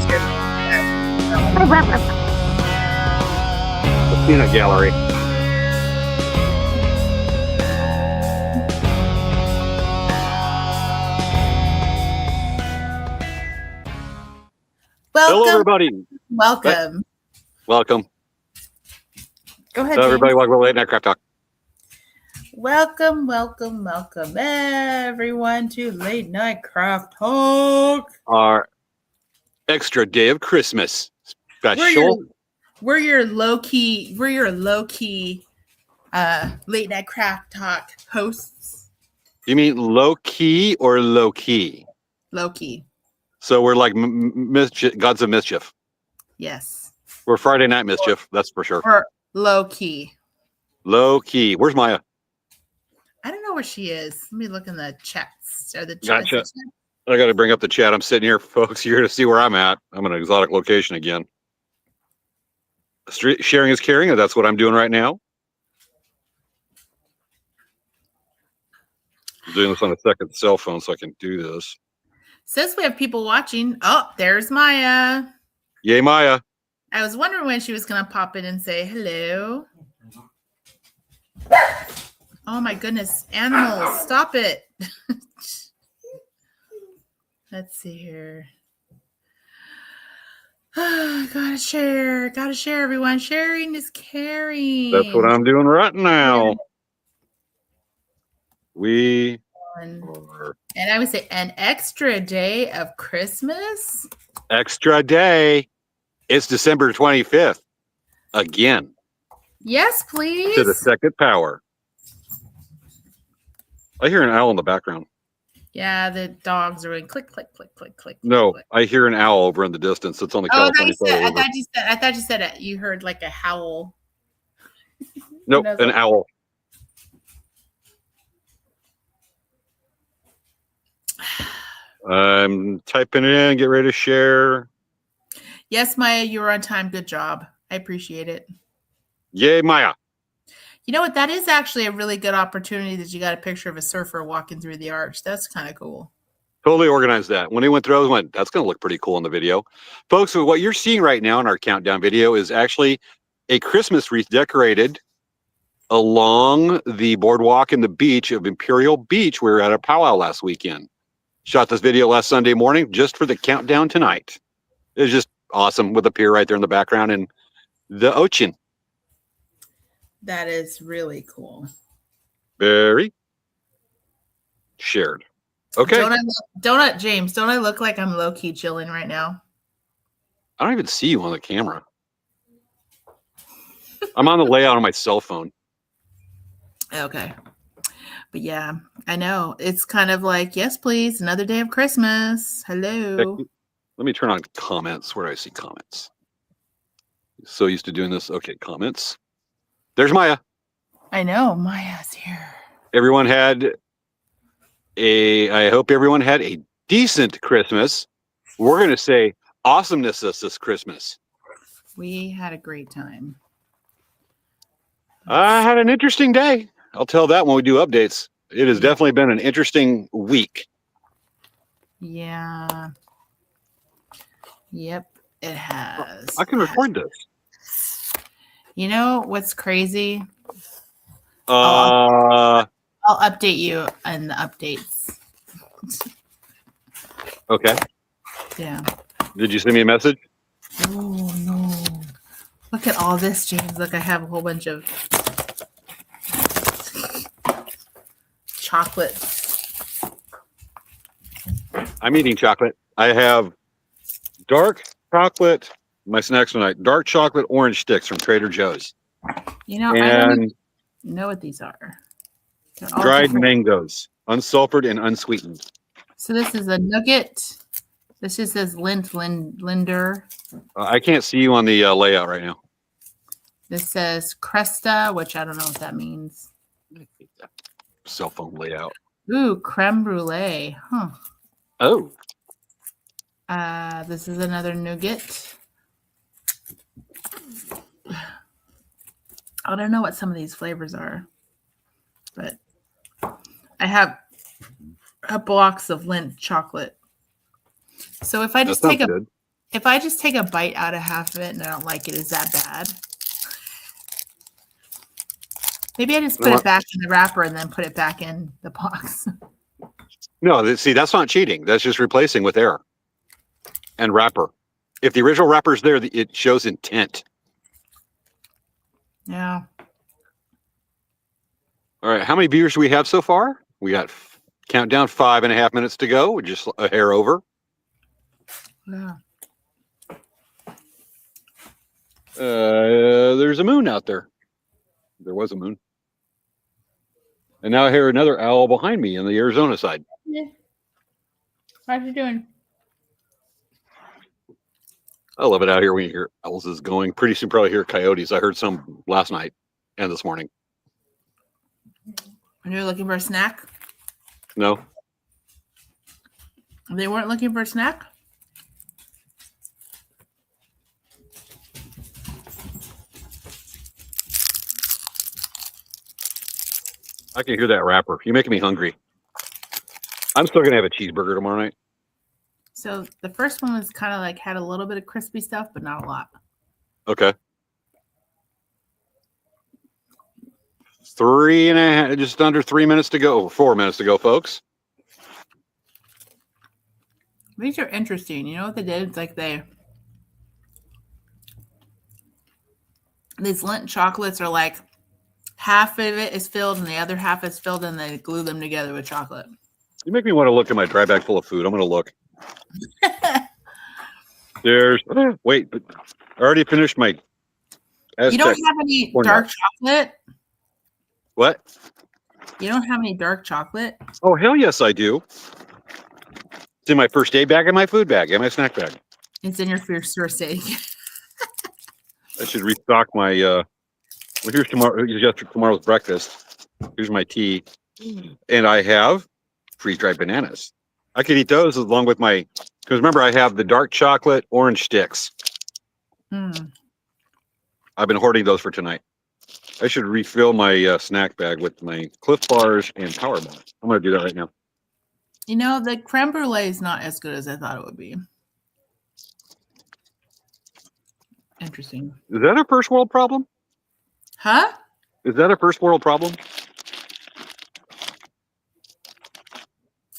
celebration. The peanut gallery. Hello, everybody. Welcome. Welcome. Go ahead, Hello, everybody. James. Welcome to Late Night Craft Talk. Welcome, everyone to Late Night Craft Talk. Our extra day of Christmas special. We're your low key Late Night Craft Talk hosts. You mean low key or low key? Low key. So we're like gods of mischief. Yes. We're Friday Night Mischief, that's for sure. Or low key. Low key. Where's Maya? I don't know where she is. Let me look in the chats. Or the Gotcha. chats. I got to bring up the chat. I'm sitting here, folks. You're going to see where I'm at. I'm in an exotic location again. Sharing is caring, and that's what I'm doing right now. I'm doing this on a second cell phone so I can do this. Says we have people watching. Oh, there's Maya. Yay, Maya. I was wondering when she was going to pop in and say hello. Oh my goodness. Animals, stop it. Let's see here. Gotta share, everyone. Sharing is caring. That's what I'm doing right now. We are. And I would say an extra day of Christmas. Extra day. It's December 25th. Again. Yes, please. To the second power. I hear an owl in the background. Yeah, the dogs are going click, click, click, click, click. No, click. I hear an owl over in the distance. It's on the California side. I thought you said it. You heard like a howl. Nope, an owl. I'm typing it in. Get ready to share. Yes, Maya, you were on time. Good job. I appreciate it. Yay, Maya. You know what? That is actually a really good opportunity that you got a picture of a surfer walking through the arch. That's kind of cool. Totally organized that. When he went through, I went, that's going to look pretty cool in the video. Folks, so what you're seeing right now in our countdown video is actually a Christmas wreath decorated along the boardwalk and the beach of Imperial Beach. We were at a powwow last weekend. Shot this video last Sunday morning just for the countdown tonight. It was just awesome with the pier right there in the background and the ocean. That is really cool. Very shared. Okay. James, don't I look like I'm low-key chilling right now? I don't even see you on the camera. I'm on the layout on my cell phone. Okay. But yeah, I know. It's kind of like, yes, please, another day of Christmas. Hello. Let me turn on comments. Where do I see comments? So used to doing this. Okay, comments. There's Maya. I know. Maya's here. I hope everyone had a decent Christmas. We're going to say awesomeness this Christmas. We had a great time. I had an interesting day. I'll tell that when we do updates. It has definitely been an interesting week. Yeah. Yep, it has. I can record this. You know what's crazy? I'll update you on the updates. Okay. Yeah. Did you send me a message? Oh, no. Look at all this, James. Look, I have a whole bunch of chocolates. I'm eating chocolate. I have dark chocolate. My snacks tonight, dark chocolate orange sticks from Trader Joe's. You know, I don't even know what these are. Dried mangoes, unsulfured and unsweetened. So this is a nugget. This just says Linder. I can't see you on the layout right now. This says Cresta, which I don't know what that means. Cell phone layout. Ooh, creme brulee. Huh. Oh. This is another nougat. I don't know what some of these flavors are, but I have a box of Lindt chocolate. So if I just take a If I just take a bite out of half of it and I don't like it, is that bad? Maybe I just put it back in the wrapper and then put it back in the box. No, see, that's not cheating. That's just replacing with air and wrapper. If the original wrapper is there, it shows intent. Yeah. All right. How many viewers do we have so far? We got countdown 5.5 minutes to go. We're just a hair over. Yeah. There's a moon out there. There was a moon. And now I hear another owl behind me on the Arizona side. Yeah. How's you doing? I love it out here when you hear owls is going. Pretty soon, probably hear coyotes. I heard some last night and this morning. When you're looking for a snack? No. They weren't looking for a snack? I can hear that wrapper. You're making me hungry. I'm still going to have a cheeseburger tomorrow night. So the first one was kind of like had a little bit of crispy stuff, but not a lot. Okay. 3.5, just under 3 minutes to go. 4 minutes to go, folks. These are interesting. You know what they did? It's like these Lindt chocolates are like half of it is filled and the other half is filled, and they glue them together with chocolate. You make me want to look at my dry bag full of food. I'm going to look. Wait, but I already finished my Aztec. You don't have any dark chocolate? What? You don't have any dark chocolate? Oh, hell yes, I do. It's in my first aid bag and my food bag and my snack bag. It's in your first aid. I should restock my, well, here's tomorrow's breakfast. Here's my tea. And I have freeze-dried bananas. I could eat those along with my, because remember, I have the dark chocolate orange sticks. I've been hoarding those for tonight. I should refill my snack bag with my Cliff Bars and Power Bar. I'm going to do that right now. You know, the creme brulee is not as good as I thought it would be. Interesting. Is that a first world problem? Huh? Is that a first world problem?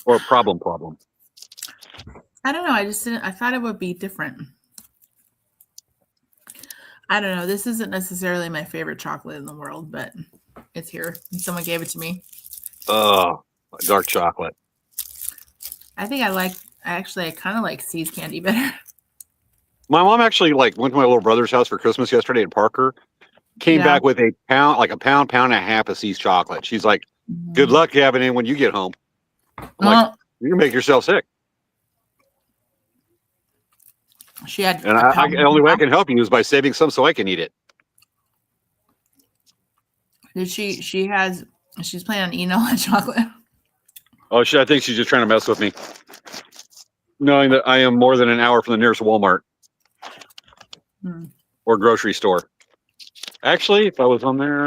Or a problem? I don't know. I thought it would be different. I don't know. This isn't necessarily my favorite chocolate in the world, but it's here. Someone gave it to me. Oh, dark chocolate. I think I kind of like See's candy better. My mom actually went to my little brother's house for Christmas yesterday in Parker. Came back with a pound and a half of See's chocolate. She's like, "Good luck having it when you get home." I'm like, "You can make yourself sick." She had, and the only way I can help you is by saving some so I can eat it. She's planning on eating all that chocolate. Oh, I think she's just trying to mess with me, knowing that I am more than an hour from the nearest Walmart or grocery store. Actually, if I was on there,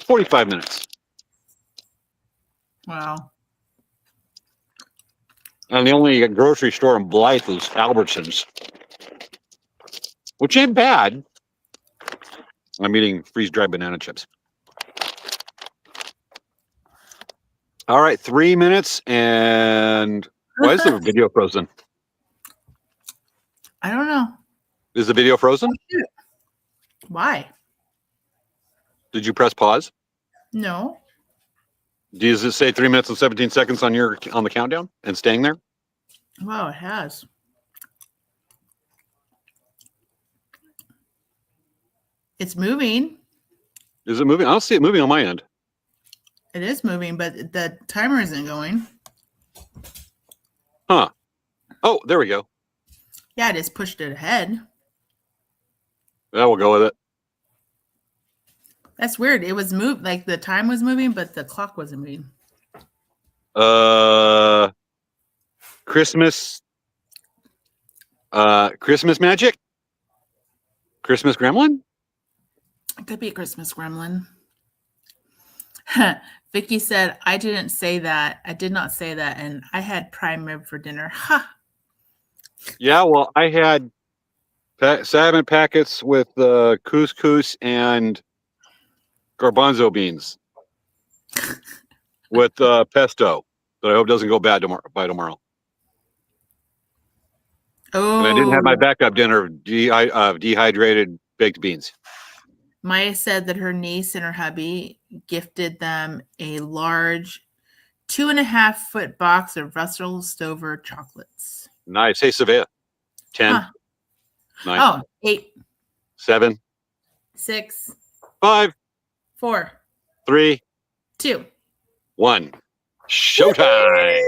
45 minutes. Wow. And the only grocery store in Blythe is Albertsons, which ain't bad. I'm eating freeze-dried banana chips. All right, 3 minutes, and why is the video frozen? I don't know. Is the video frozen? Why? Did you press pause? No. Does it say 3 minutes and 17 seconds on the countdown and staying there? Wow, it has. It's moving. Is it moving? I don't see it moving on my end. It is moving, but the timer isn't going. Huh. Oh, there we go. Yeah, I just pushed it ahead. Yeah, we'll go with it. That's weird. It was like the time was moving, but the clock wasn't moving. Christmas magic? Christmas gremlin? It could be a Christmas gremlin. Vicky said, I didn't say that. I did not say that. And I had prime rib for dinner. Ha! Yeah, well, I had salmon packets with couscous and garbanzo beans with pesto that I hope doesn't go bad by tomorrow. And I didn't have my Oh, backup dinner of dehydrated baked beans. Maya said that her niece and her hubby gifted them a large 2.5 foot box of Russell Stover chocolates. Nice. Hey, Svea. 10, Huh. 9, Oh, 8, 7, 6, 5, 4, 3, 2. 1. Showtime.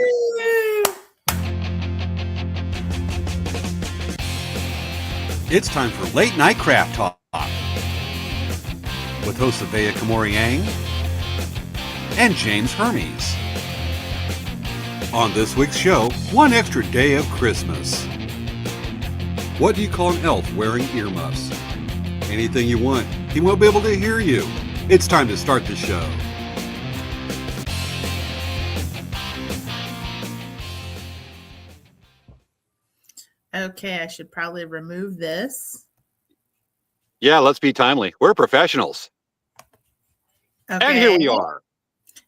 It's time for Late Night Craft Talk with hosts Svea Yang and James Hermes. On this week's show, one extra day of Christmas. What do you call an elf wearing earmuffs? Anything you want. He won't be able to hear you. It's time to start the show. Okay, I should probably remove this. Yeah, let's be timely. We're professionals. Okay. And here we are.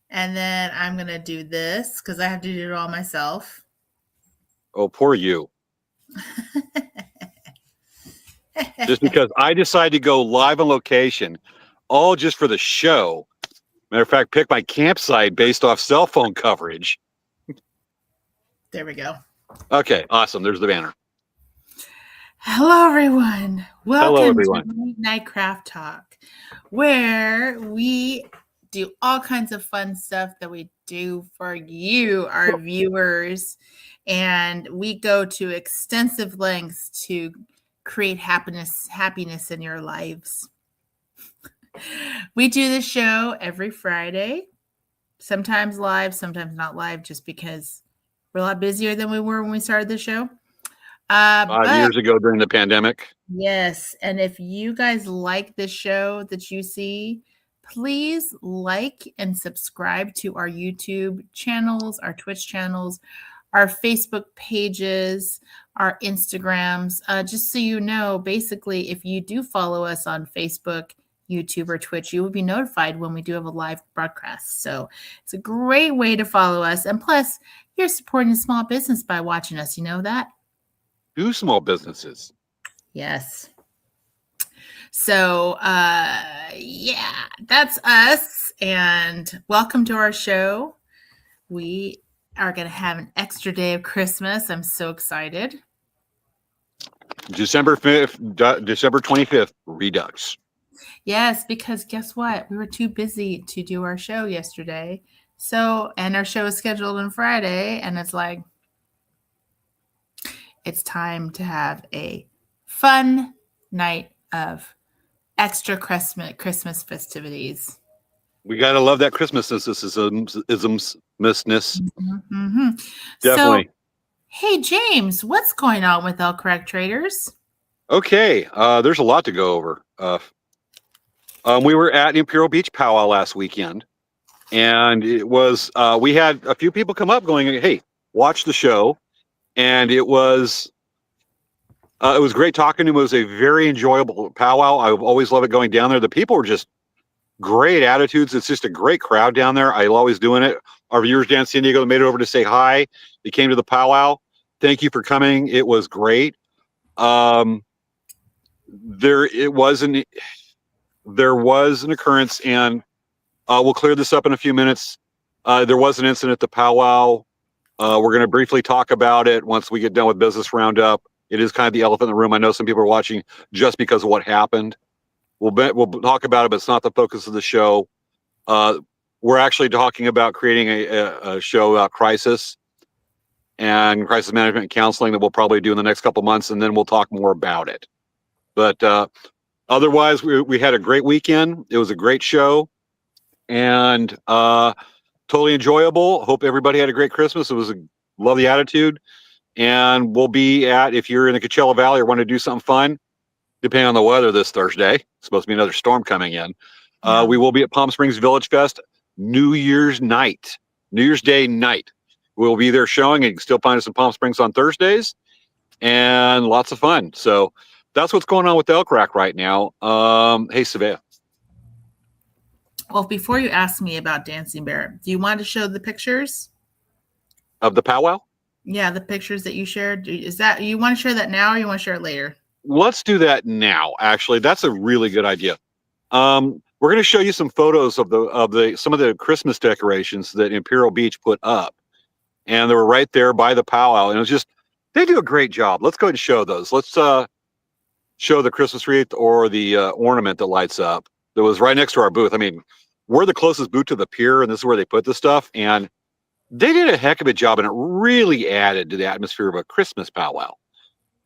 And then I'm going to do this because I have to do it all myself. Oh, poor you. Just because I decided to go live on location, all just for the show. Matter of fact, pick my campsite based off cell phone coverage. There we go. Okay, awesome. There's the banner. Hello, everyone. Welcome everyone. to Late Night Craft Talk, where we do all kinds of fun stuff that we do for you, our viewers, and we go to extensive lengths to create happiness in your lives. We do this show every Friday, sometimes live, sometimes not live, just because we're a lot busier than we were when we started the show. 5 years ago during the pandemic. Yes. And if you guys like this show that you see, please like and subscribe to our YouTube channels, our Twitch channels, our Facebook pages, our Instagrams. Just so you know, basically, if you do follow us on Facebook, YouTube, or Twitch, you will be notified when we do have a live broadcast. So it's a great way to follow us. And plus, you're supporting a small business by watching us. You know that? Do small businesses. Yes. So, yeah, that's us. And welcome to our show. We are going to have an extra day of Christmas. I'm so excited. December 25th, Redux. Yes, because guess what? We were too busy to do our show yesterday. So, and our show is scheduled on Friday. And it's like, it's time to have a fun night of extra Christmas festivities. We got to love that Christmasness. Mm-hmm. Definitely. So, hey, James, what's going on with All Correct Traders? Okay. There's a lot to go over. We were at Imperial Beach Powwow last weekend, and it was, we had a few people come up going, hey, watch the show. And it was great talking to him. It was a very enjoyable powwow. I always love it going down there. The people were just great attitudes. It's just a great crowd down there. I love always doing it. Our viewers down in San Diego made it over to say hi. They came to the powwow. Thank you for coming. It was great. There was an occurrence, and we'll clear this up in a few minutes. There was an incident at the powwow. We're going to briefly talk about it once we get done with business roundup. It is kind of the elephant in the room. I know some people are watching just because of what happened. We'll talk about it, but it's not the focus of the show. We're actually talking about creating a show about crisis and crisis management and counseling that we'll probably do in the next couple of months, and then we'll talk more about it. But otherwise, we had a great weekend. It was a great show, and totally enjoyable. Hope everybody had a great Christmas. It was a lovely attitude. And we'll be if you're in the Coachella Valley or want to do something fun, depending on the weather this Thursday, it's supposed to be another storm coming in. Yeah. We will be at Palm Springs Village Fest New Year's Day night. We'll be there showing, and you can still find us in Palm Springs on Thursdays, and lots of fun. So that's what's going on with the elk rack right now. Hey, Svea. Well, before you ask me about Dancing Bear, do you want to show the pictures? Of the powwow? Yeah, the pictures that you shared. Is that you want to share that now or you want to share it later? Let's do that now. Actually, that's a really good idea. We're going to show you some photos of some of the Christmas decorations that Imperial Beach put up, and they were right there by the powwow. And it was just they do a great job. Let's go ahead and show those. Let's show the Christmas wreath or the ornament that lights up. That was right next to our booth. I mean, we're the closest booth to the pier, and this is where they put the stuff. And they did a heck of a job, and it really added to the atmosphere of a Christmas powwow.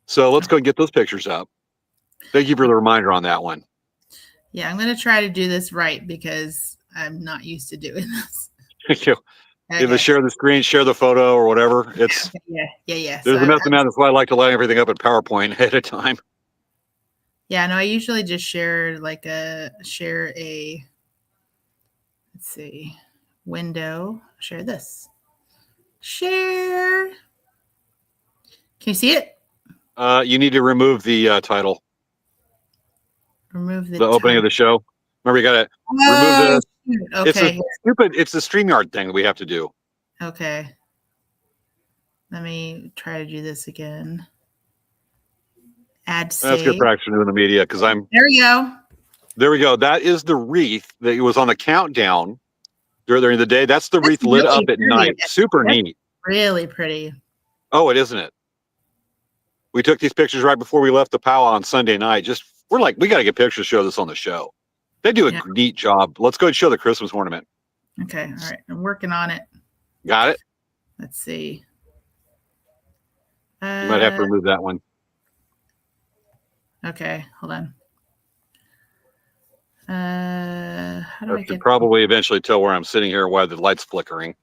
So let's go and get those pictures up. Thank you for the reminder on that one. Yeah, I'm going to try to do this right because I'm not used to doing this. Thank you. Okay. Either share the screen, share the photo, or whatever. It's yeah. There's a method. That's why I like to line everything up in PowerPoint ahead of time. Yeah, no, I usually just share a let's see, window. Share this. Share. Can you see it? You need to remove the title. Remove the opening of the show. Remember, you got to remove the. Okay. It's the StreamYard thing that we have to do. Okay. Let me try to do this again. Add save. That's good practice doing the media because I'm. There we go. There we go. That is the wreath that was on the countdown during the day. That's the wreath lit up at night. Super neat. Really pretty. Oh, it isn't it? We took these pictures right before we left the powwow on Sunday night. We're like, we got to get pictures to show this on the show. They do a neat job. Let's go and show the Christmas ornament. Okay. All right. I'm working on it. Got it? Let's see. You might have to remove that one. Okay. Hold on. How do I get... probably eventually tell where I'm sitting here while the light's flickering.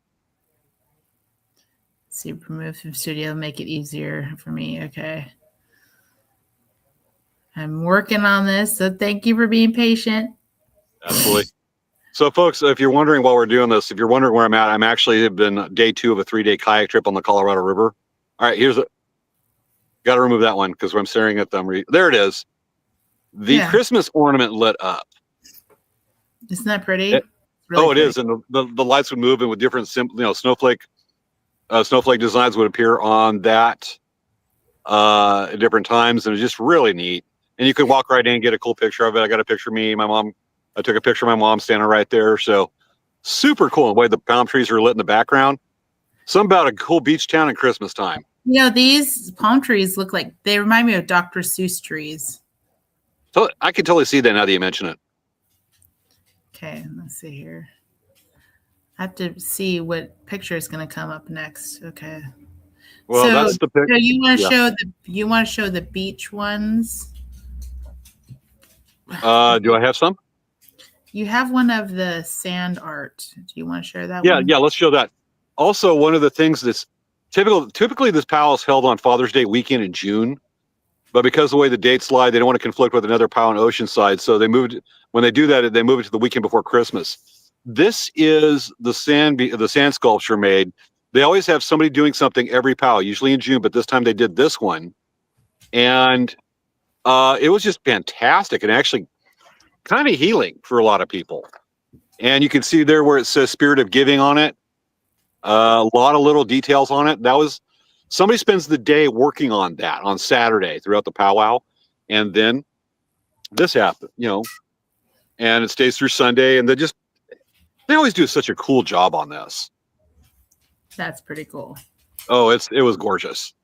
Let's see, remove from studio, make it easier for me. Okay. I'm working on this, so thank you for being patient. Absolutely. So, folks, if you're wondering while we're doing this, if you're wondering where I'm at, I'm actually been day 2 of a 3-day kayak trip on the Colorado River. All right, got to remove that one because I'm staring at them. There it is. The Christmas ornament lit up. Isn't that pretty? It is, and the lights would move, and with different snowflake designs would appear on that at different times, and it's just really neat. And you could walk right in and get a cool picture of it. I got a picture of me, my mom. I took a picture of my mom standing right there. So super cool the way the palm trees are lit in the background. Something about a cool beach town at Christmas time. You know, these palm trees they remind me of Dr. Seuss trees. So I can totally see that now that you mention it. Okay, let's see here. I have to see what picture is going to come up next. Okay. Well, that's the picture. So you want to show the beach ones? Do I have some? You have one of the sand art. Do you want to share that one? one? Yeah, let's show that. Also, one of the things that's typically this powwow is held on Father's Day weekend in June, but because of the way the dates lie, they don't want to conflict with another powwow in Oceanside, so when they do that, they move it to the weekend before Christmas. This is the sand sculpture made. They always have somebody doing something every powwow, usually in June, but this time they did this one, and it was just fantastic and actually kind of healing for a lot of people. And you can see there where it says Spirit of Giving on it. A lot of little details on it. Somebody spends the day working on that on Saturday throughout the powwow. And then this happened, and it stays through Sunday. And they always do such a cool job on this. That's pretty cool. Oh, it was gorgeous.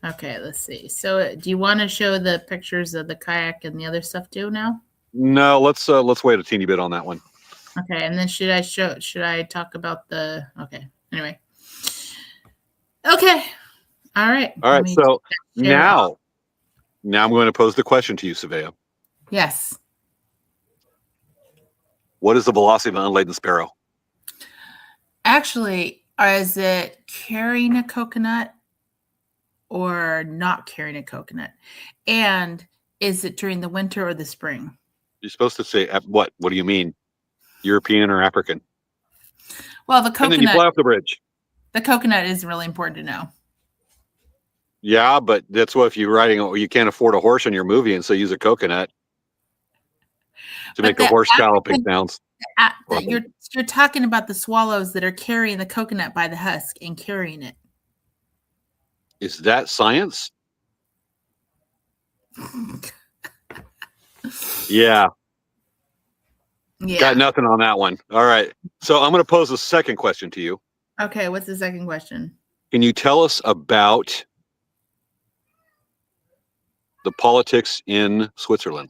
Okay, let's see. So do you want to show the pictures of the kayak and the other stuff too now? No, let's wait a teeny bit on that one. Okay, and then should I talk about okay. Anyway. Okay. All right. All right. So now I'm going to pose the question to you, Svea. Yes. What is the velocity of an unladen sparrow? Actually, is it carrying a coconut or not carrying a coconut? And is it during the winter or the spring? You're supposed to say what? What do you mean? European or African? Well, the coconut. And then you fly off the bridge. The coconut is really important to know. Yeah, but that's what if you can't afford a horse in your movie, and so use a coconut to But make a the horse galloping African, sounds. you're talking about the swallows that are carrying the coconut by the husk and carrying it. Is that science? Yeah, got Yeah. nothing on that one. All right. So I'm going to pose a second question to you. Okay, what's the second question? Can you tell us about the politics in Switzerland?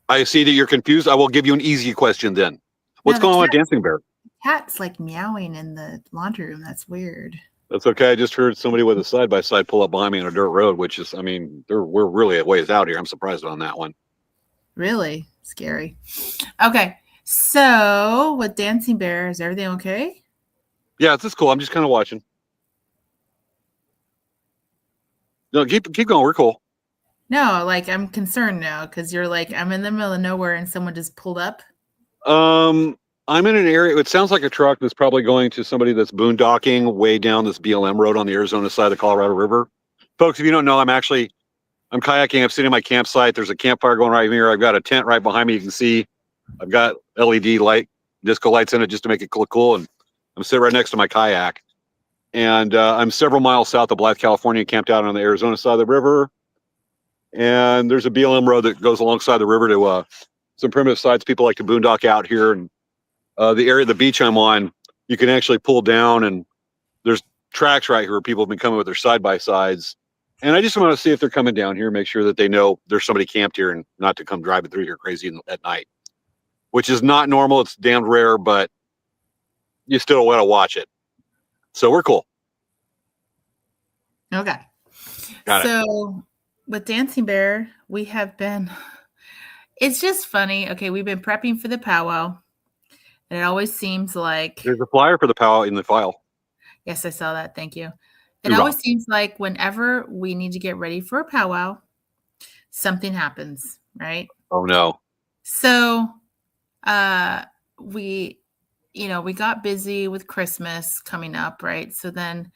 I see that you're confused. I will give you an easy question then. What's No, the going on with Dancing Bear? cat's like meowing in the laundry room. That's weird. That's okay. I just heard somebody with a side by side pull up behind me on a dirt road, which is, I mean, we're really a ways out here. I'm surprised on that one. Really scary. Okay, so with Dancing Bear, is everything okay? Yeah, this is cool. I'm just kind of watching. No, keep going. We're cool. No, like I'm concerned now because you're like, I'm in the middle of nowhere and someone just pulled up. I'm in an area. It sounds like a truck that's probably going to somebody that's boondocking way down this BLM road on the Arizona side of the Colorado River. Folks, if you don't know, I'm kayaking. I'm sitting in my campsite. There's a campfire going right here. I've got a tent right behind me. You can see I've got LED disco lights in it just to make it look cool. And I'm sitting right next to my kayak. And I'm several miles south of Blythe, California, camped out on the Arizona side of the river. And there's a BLM road that goes alongside the river to some primitive sites. People like to boondock out here. And the beach I'm on, you can actually pull down, and there's tracks right here where people have been coming with their side-by-sides. And I just want to see if they're coming down here, make sure that they know there's somebody camped here and not to come driving through here crazy at night, which is not normal. It's damn rare, but you still want to watch it. So we're cool. Okay. Got it. So with Dancing Bear, we have been, it's just funny. Okay, we've been prepping for the powwow. And it always seems like There's a flyer for the powwow in the file. yes, I saw that. Thank you. It You're always wrong. seems like whenever we need to get ready for a powwow, something happens, right? Oh no. So we we got busy with Christmas coming up, right? So then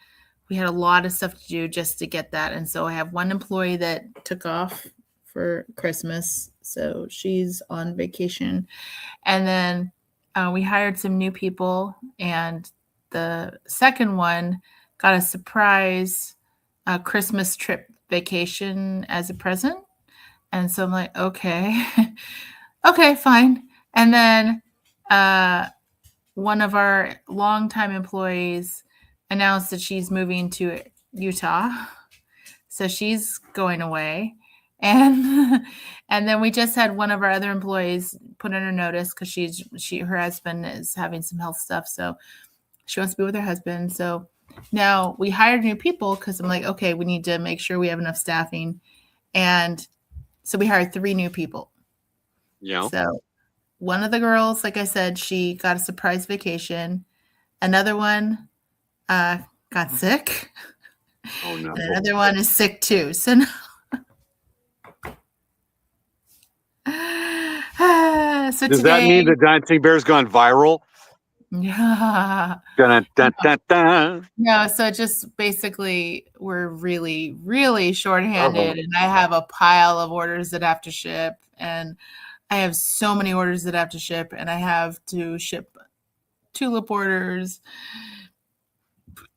we had a lot of stuff to do just to get that. And so I have one employee that took off for Christmas. So she's on vacation. And then we hired some new people. And the second one got a surprise Christmas trip vacation as a present. And so I'm like, okay, okay, fine. And then one of our longtime employees announced that she's moving to Utah. So she's going away. And and then we just had one of our other employees put in a notice because her husband is having some health stuff. So she wants to be with her husband. So now we hired new people because I'm like, okay, we need to make sure we have enough staffing. And so we hired 3 new people. Yeah. So one of the girls, like I said, she got a surprise vacation. Another one got sick. Oh no. And another one is sick too. So now, so Does today, that mean the Dancing Bear's gone viral? yeah. Dun, dun, dun, dun. No, so just basically we're really, really shorthanded, and I have a pile of orders that have to ship, and I have so many orders that have to ship, and I have to ship tulip orders,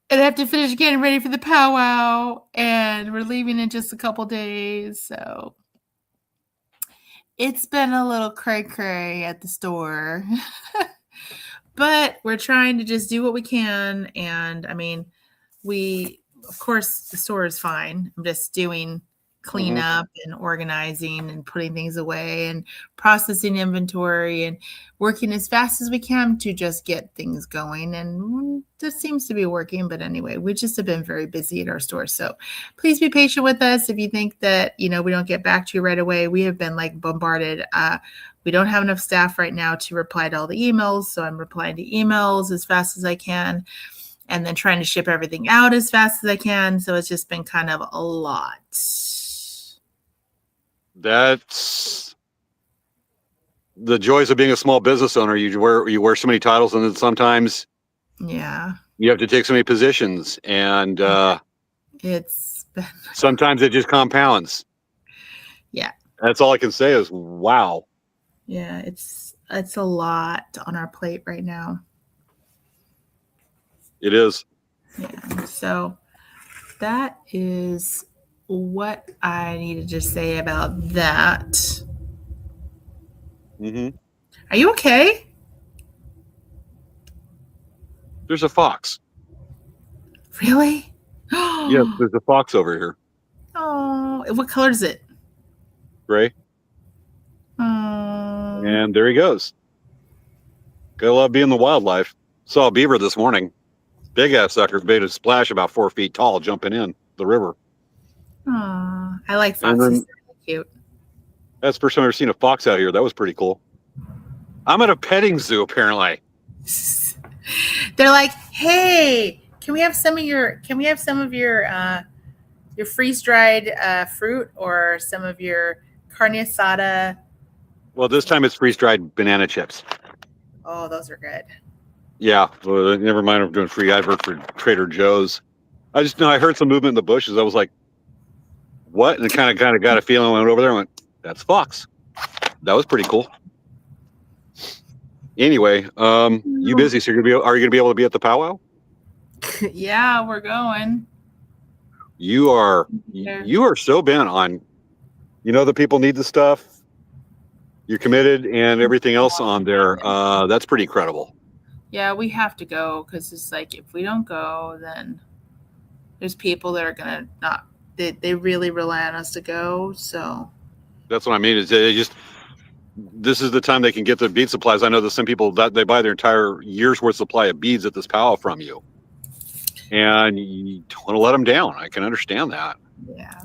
and I have to finish getting ready for the powwow, and we're leaving in just a couple days, so it's been a little cray-cray at the store. But we're trying to just do what we can. And I mean, of course, the store is fine. I'm just doing cleanup and organizing and putting things away and processing inventory and working as fast as we can to just get things going. And this seems to be working. But anyway, we just have been very busy at our store. So please be patient with us. If you think that, we don't get back to you right away, we have been like bombarded. We don't have enough staff right now to reply to all the emails. So I'm replying to emails as fast as I can and then trying to ship everything out as fast as I can. So it's just been kind of a lot. That's the joys of being a small business owner. You wear so many titles, and then sometimes Yeah. You have to take so many positions, and It's been, sometimes it just compounds. yeah. That's all I can say is, wow. Yeah, it's a lot on our plate right now. It is. Yeah. So that is what I needed to say about that. Mm-hmm. Are you okay? There's a fox. Really? Yes, there's a fox over here. Oh, what color is it? Gray. Oh, And there he goes. Gotta love being the wildlife. Saw a beaver this morning. Big ass sucker made a splash about 4 feet tall jumping in the river. I like And foxes. then They're really cute. that's the first time I've ever seen a fox out here. That was pretty cool. I'm at a petting zoo apparently. They're like, hey, can we have some of your freeze dried fruit or some of your carne asada? Well, this time it's freeze dried banana chips. Oh, those are good. Yeah, well, never mind. I'm doing free advert for Trader Joe's. I just know I heard some movement in the bushes. I was like, "What?" And kind of got a feeling. I went over there and went, "That's fox." That was pretty cool. Anyway, you busy? So are you gonna be able to be at the powwow? Yeah, we're going. You are Yeah. you are so bent on. You know the people need the stuff. You're committed, and everything else on there. That's pretty credible. Yeah, we have to go because it's like if we don't go, then there's people that are gonna not. They really rely on us to go. So That's what I mean. Is they just this is the time they can get the bead supplies. I know that some people that they buy their entire year's worth supply of beads at this powwow from you, and you don't want to let them down. I can understand that. yeah.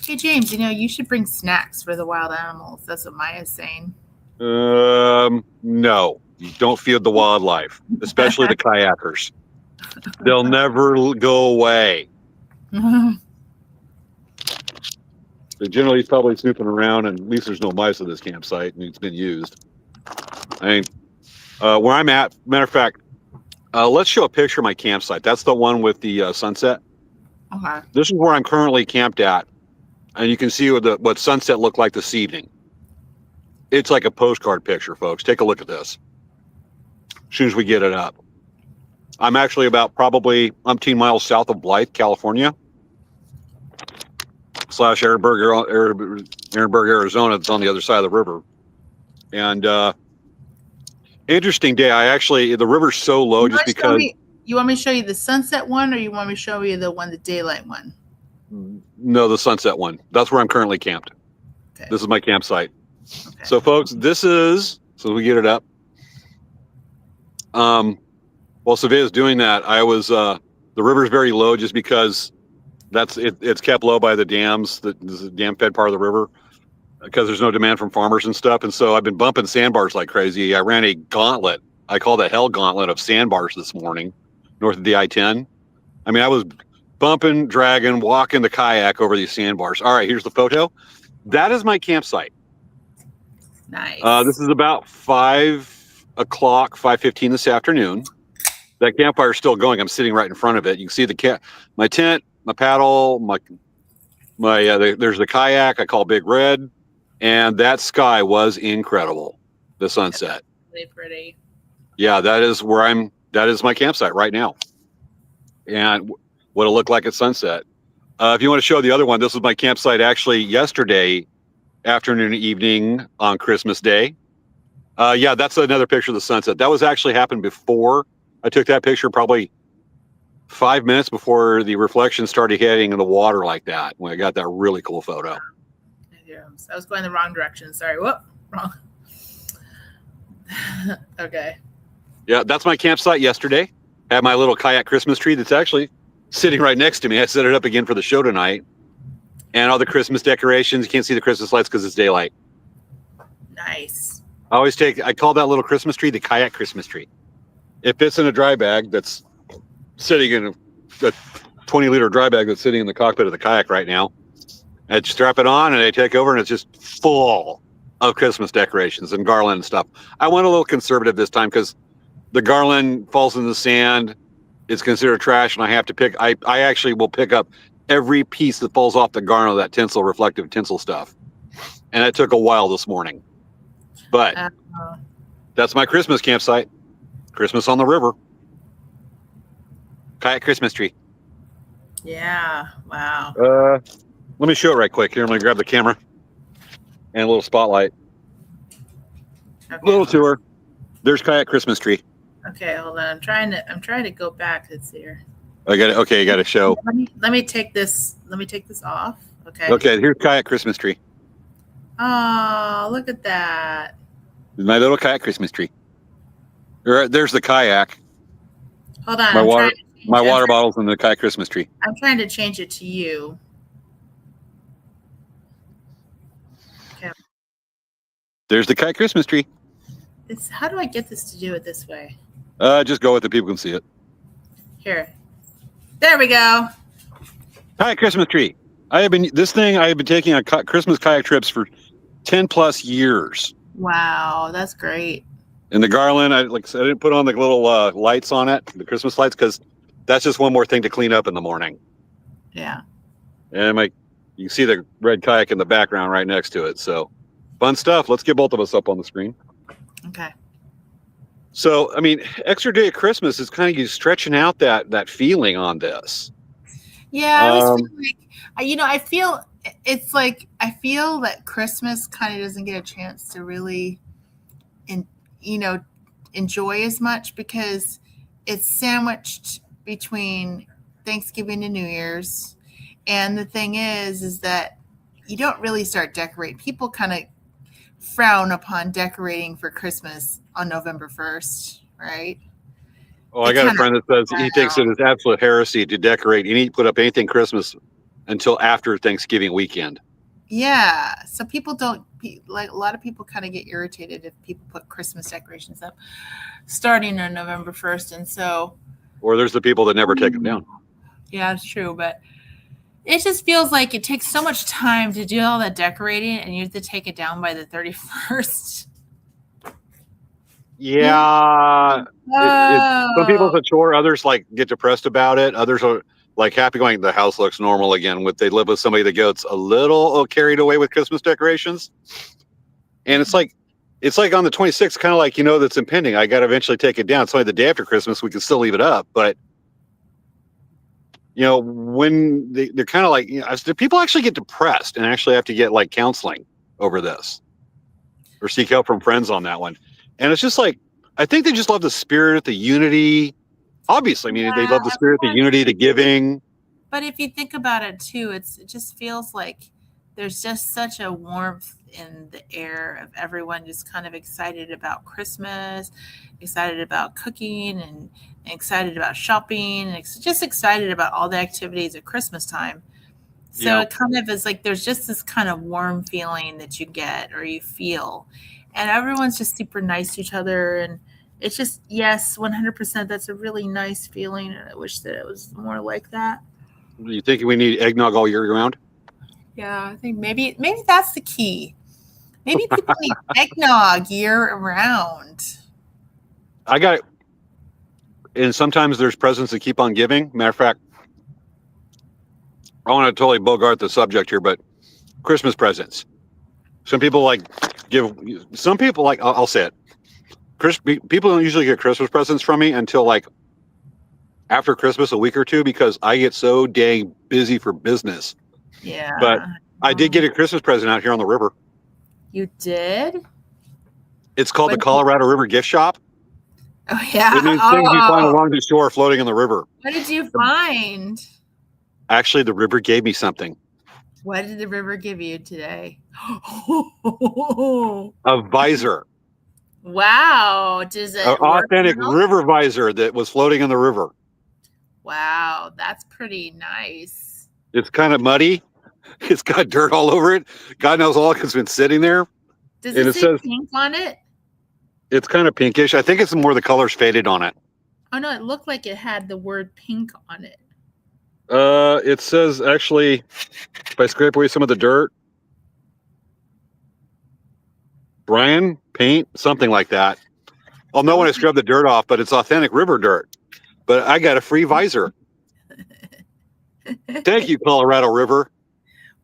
Hey James, you should bring snacks for the wild animals. That's what Maya's saying. No, you don't feed the wildlife, especially the kayakers. They'll never go away. They're generally probably snooping around, and at least there's no mice at this campsite, and it's been used. I mean, where I'm at, matter of fact, let's show a picture of my campsite. That's the one with the sunset. Okay. This is where I'm currently camped at, and you can see what sunset looked like this evening. It's like a postcard picture, folks. Take a look at this. As soon as we get it up. I'm actually about probably umpteen miles south of Blythe, California, / Ehrenberg, Arizona. It's on the other side of the river. And interesting day. The river's so low just because. You want me to show you the sunset one, or you want me to show you the daylight one? No, the sunset one. That's where I'm currently camped. Okay. This is my campsite. Okay. So, folks, so we get it up. While Svea's doing that, the river's very low just because it's kept low by the dams, the dam fed part of the river, because there's no demand from farmers and stuff. And so I've been bumping sandbars like crazy. I ran a gauntlet. I call the hell gauntlet of sandbars this morning, north of the I-10. I mean, I was bumping, dragging, walking the kayak over these sandbars. All right, here's the photo. That is my campsite. Nice. This is about 5:15 this afternoon. That campfire is still going. I'm sitting right in front of it. You can see my tent, my paddle, there's the kayak I call Big Red, and that sky was incredible. The sunset. Really pretty. Yeah, that is my campsite right now, and what it looked like at sunset. If you want to show the other one, this was my campsite actually yesterday afternoon, evening on Christmas Day. Yeah, that's another picture of the sunset. That was actually happened before I took that picture, probably 5 minutes before the reflection started hitting in the water like that, when I got that really cool photo. I was going the wrong direction. Sorry. Whoop. Wrong. Okay. Yeah, that's my campsite yesterday. Had my little kayak Christmas tree that's actually sitting right next to me. I set it up again for the show tonight. And all the Christmas decorations. You can't see the Christmas lights because it's daylight. Nice. I call that little Christmas tree the kayak Christmas tree. It fits in a dry bag that's sitting in a 20-liter dry bag that's sitting in the cockpit of the kayak right now. I strap it on and I take over and it's just full of Christmas decorations and garland and stuff. I went a little conservative this time because the garland falls in the sand. it's considered trash, and I have to pick. I actually will pick up every piece that falls off the garland of that tinsel, reflective tinsel stuff, and it took a while this morning. But that's my Christmas campsite. Christmas on the river. Kayak Christmas tree. Yeah. Wow. Let me show it right quick. Here, I'm going to grab the camera and a little spotlight. Okay, Little tour. There's Kayak Christmas tree. Okay, hold on. I'm trying to go back. It's here. I got it. Okay, you got to show. Let me take this. Let me take this off. Okay. Okay, here's Kayak Christmas tree. Oh, look at that. My little Kayak Christmas tree. There's the kayak. Hold on. My water bottles and the Kayak Christmas tree. I'm trying to change it to you. Okay. There's the Kayak Christmas tree. How do I get this to do it this way? Just go with it. People can see it. Here. There we go. Kayak Christmas tree. I have been taking on Christmas kayak trips for 10 plus years. Wow, that's great. And the garland, I didn't put on the little lights on it, the Christmas lights, because that's just one more thing to clean up in the morning. Yeah. And you can see the red kayak in the background right next to it. So fun stuff. Let's get both of us up on the screen. Okay. So, I mean, extra day of Christmas is kind of you stretching out that feeling on this. Yeah, I was feeling like, I feel that Christmas kind of doesn't get a chance to really, enjoy as much because it's sandwiched between Thanksgiving and New Year's. And the thing is that you don't really start decorating. People kind of frown upon decorating for Christmas on November 1st, right? Oh, I got a friend that says he thinks it is absolute heresy to decorate put up anything Christmas until after Thanksgiving weekend. Yeah. So people don't a lot of people kind of get irritated if people put Christmas decorations up starting on November 1st. And so, or there's the people that never take them down. Yeah, it's true. But it just feels like it takes so much time to do all that decorating and you have to take it down by the 31st. Yeah. Some people it's a chore. Others get depressed about it. Others are happy going, the house looks normal again. They live with somebody that gets a little carried away with Christmas decorations. And it's like on the 26th, kind of that's impending. I got to eventually take it down. It's only the day after Christmas. We can still leave it up. But, when they're kind of do people actually get depressed and actually have to get counseling over this or seek help from friends on that one? And it's just I think they just love the spirit, the unity. Obviously, they love the spirit, the unity, the giving. But if you think about it too, it just feels like there's just such a warmth in the air of everyone just kind of excited about Christmas, excited about cooking and excited about shopping and just excited about all the activities at Christmas time. So It kind of is there's just this kind of warm feeling that you get or you feel. And everyone's just super nice to each other. And it's just, yes, 100%. That's a really nice feeling. And I wish that it was more like that. Do you think we need eggnog all year round? Yeah, I think maybe that's the key. Maybe people need eggnog year round. I got it. And sometimes there's presents that keep on giving. Matter of fact, I want to totally bogart the subject here, but Christmas presents. Some people give. Some people I'll say it. People don't usually get Christmas presents from me until after Christmas, a week or two, because I get so dang busy for business. Yeah. But I did get a Christmas present out here on the river. You did? It's called the Colorado River Gift Shop. Oh, yeah. It means things you find along the shore floating in the river. What did you find? Actually, the river gave me something. What did the river give you today? A visor. Wow. Does it an authentic river visor that was floating in the river. Wow. That's pretty nice. It's kind of muddy. It's got dirt all over it. God knows how long it's been sitting there. Does it say pink on it? It's kind of pinkish. I think it's more the colors faded on it. Oh, no. It looked like it had the word pink on it. It says, actually, if I scrape away some of the dirt, Brian, paint, something like that. I'll know when I scrub the dirt off, but it's authentic river dirt. but I got a free visor. Thank you, Colorado River.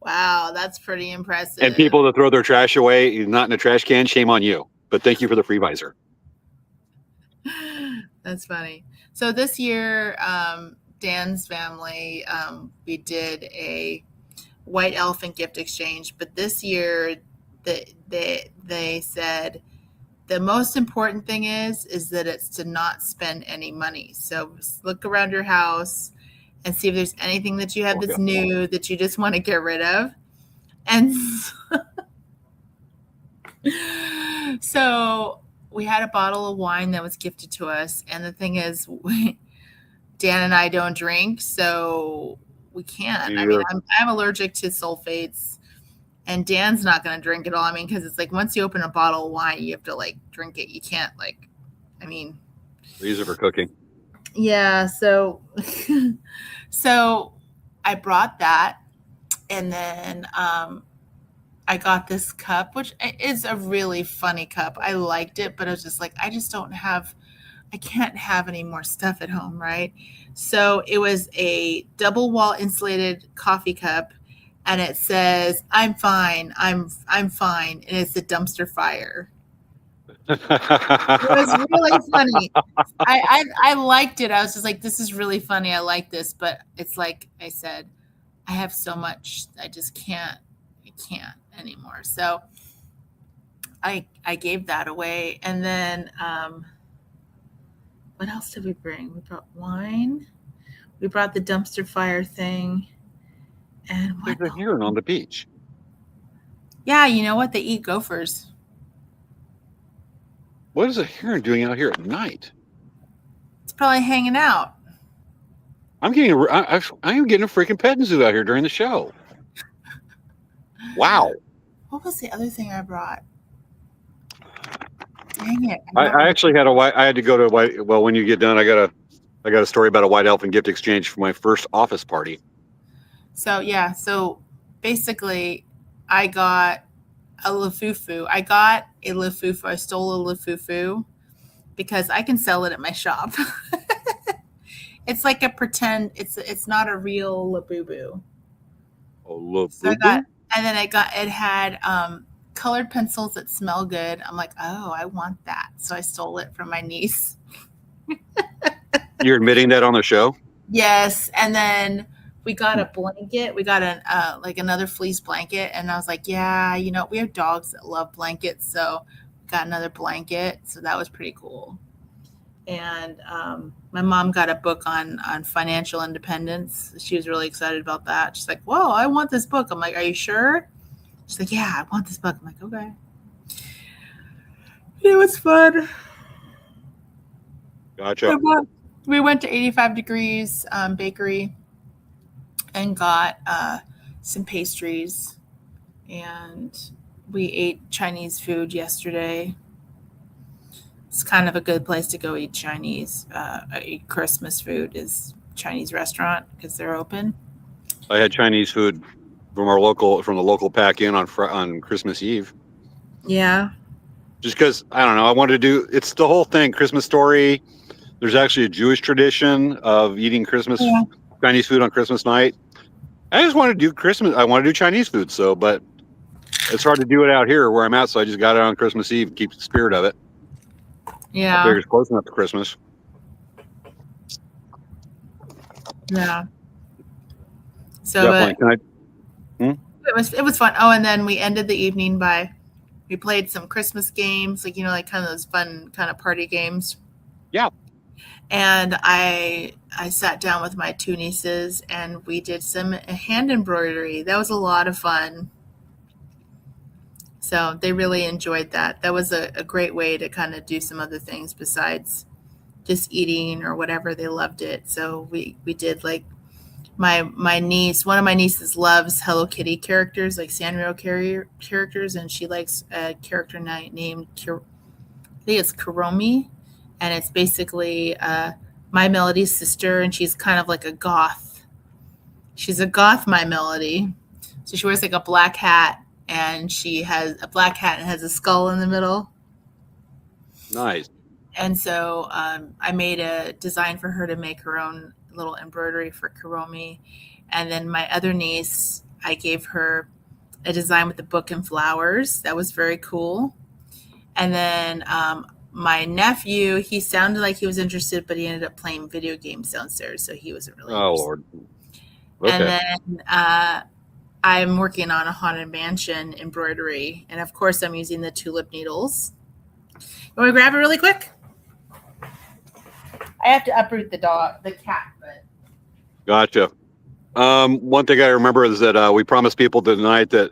Wow, that's pretty impressive. And people that throw their trash away, not in a trash can, shame on you. But thank you for the free visor. That's funny. So this year, Dan's family, we did a white elephant gift exchange, but this year they said the most important thing is that it's to not spend any money. So look around your house and see if there's anything that you have that's new that you just want to get rid of. And so we had a bottle of wine that was gifted to us. And the thing is, Dan and I don't drink, so we can't. I mean, I'm allergic to sulfates, and Dan's not going to drink at all. I mean, because it's like once you open a bottle of wine, you have to like drink it. You can't these are for cooking. Yeah. So, so I brought that, and then I got this cup, which is a really funny cup. I liked it, but I was just like, I can't have any more stuff at home, right? So it was a double wall insulated coffee cup, and it says, "I'm fine, I'm fine," and it's a dumpster fire. It was really funny. I liked it. I was just like, this is really funny. I like this, but it's like I said, I have so much, I just can't anymore. So I gave that away, and then what else did we bring? We brought wine. We brought the dumpster fire thing. And what? There's a heron on the beach. Yeah, you know what? They eat gophers. What is a heron doing out here at night? It's probably hanging out. I am getting a freaking petting zoo out here during the show. Wow. What was the other thing I brought? Dang it! I actually had I had to go to well, when you get done, I got a story about a white elephant gift exchange for my first office party. So yeah, so basically, I got a lafufu. I stole a lafufu because I can sell it at my shop. It's like a pretend. It's not a real labubu. Oh, labubu. So it had colored pencils that smell good. I'm like, oh, I want that. So I stole it from my niece. You're admitting that on the show? Yes. And then we got a blanket. We got another fleece blanket. And I was like, yeah, we have dogs that love blankets. So we got another blanket. So that was pretty cool. And my mom got a book on financial independence. She was really excited about that. She's like, whoa, I want this book. I'm like, are you sure? She's like, yeah, I want this book. I'm like, okay. It was fun. Gotcha. We went to 85 Degrees Bakery and got some pastries. And we ate Chinese food yesterday. It's kind of a good place to go eat Chinese. Eat Christmas food is Chinese restaurant because they're open. I had Chinese food from the local pack in on Christmas Eve. Yeah. Just because, I don't know, I wanted to it's the whole thing, Christmas story. There's actually a Jewish tradition of eating Chinese food on Christmas night. I just want to do I want to do Chinese food, but it's hard to do it out here where I'm at, so I just got it on Christmas Eve and keep the spirit of it. Yeah. I figure it's close enough to Christmas. Yeah. So definitely. It was fun. Oh, and then we ended the evening we played some Christmas games, like kind of those fun kind of party games. Yeah. And I sat down with my two nieces and we did some hand embroidery. That was a lot of fun. So they really enjoyed that. That was a great way to kind of do some other things besides just eating or whatever. They loved it. So we did like my niece, one of my nieces loves Hello Kitty characters, like Sanrio characters, and she likes a character named I think it's Kuromi, and it's basically My Melody's sister, and she's kind of like a goth. She's a goth My Melody. So she wears like a black hat, and she has a black hat and has a skull in the middle. Nice. And so I made a design for her to make her own little embroidery for Kuromi. And then my other niece, I gave her a design with the book and flowers. That was very cool. And then my nephew, he sounded like he was interested, but he ended up playing video games downstairs, so he wasn't really Oh, interested. Lord. Okay. And then I'm working on a Haunted Mansion embroidery. And of course, I'm using the tulip needles. You want to grab it really quick? I have to uproot the cat, but. Gotcha. One thing I remember is that we promised people tonight that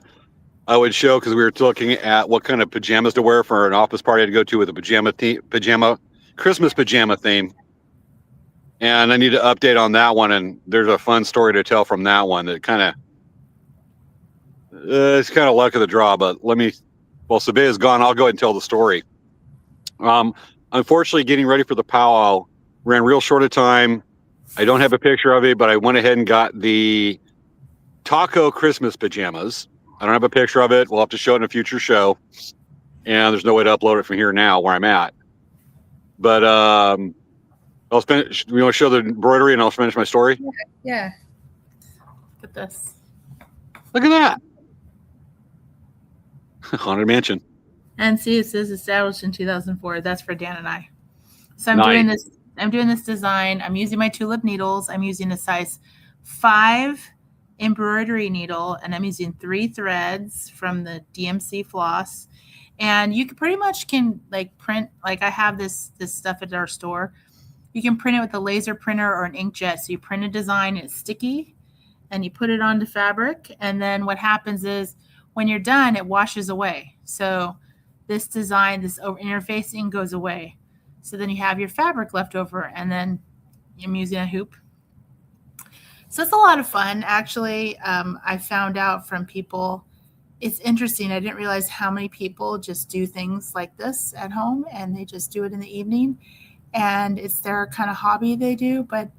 I would show, because we were looking at what kind of pajamas to wear for an office party to go to with a Christmas pajama theme. And I need to update on that one. And there's a fun story to tell from that one that it's kind of luck of the draw, but while Sabea's gone, I'll go ahead and tell the story. Unfortunately, getting ready for the powwow ran real short of time. I don't have a picture of it, but I went ahead and got the taco Christmas pajamas. I don't have a picture of it. We'll have to show it in a future show. And there's no way to upload it from here now where I'm at. But I'll finish. You want to show the embroidery and I'll finish my story? Yeah. Look at this. Look at that. Haunted Mansion. And see, it says established in 2004. That's for Dan and I. So I'm doing this design. I'm using my tulip needles. I'm using a size 5 embroidery needle, and I'm using 3 threads from the DMC floss. And you can pretty much like print, like I have this stuff at our store. You can print it with a laser printer or an inkjet. So you print a design, it's sticky, and you put it onto fabric. And then what happens is when you're done, it washes away. So this design, this interfacing goes away. So then you have your fabric left over, and then I'm using a hoop. So it's a lot of fun, actually. I found out from people, it's interesting. I didn't realize how many people just do things like this at home, and they just do it in the evening. And it's their kind of hobby they do, but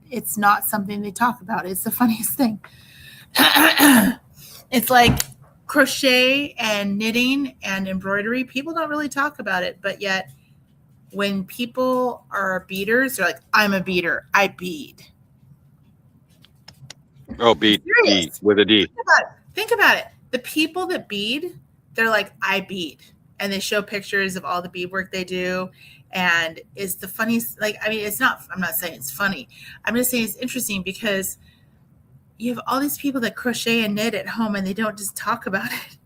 it's not something they talk about. It's the funniest thing. It's like crochet and knitting and embroidery. People don't really talk about it, but yet when people are beaders, they're like, I'm a beader. I bead. Oh, bead with a D. Think about it. The people that bead, they're like, I bead. And they show pictures of all the beadwork they do. And it's the funniest, like, I mean, it's not, I'm not saying it's funny. I'm just saying it's interesting because you have all these people that crochet and knit at home and they don't just talk about it.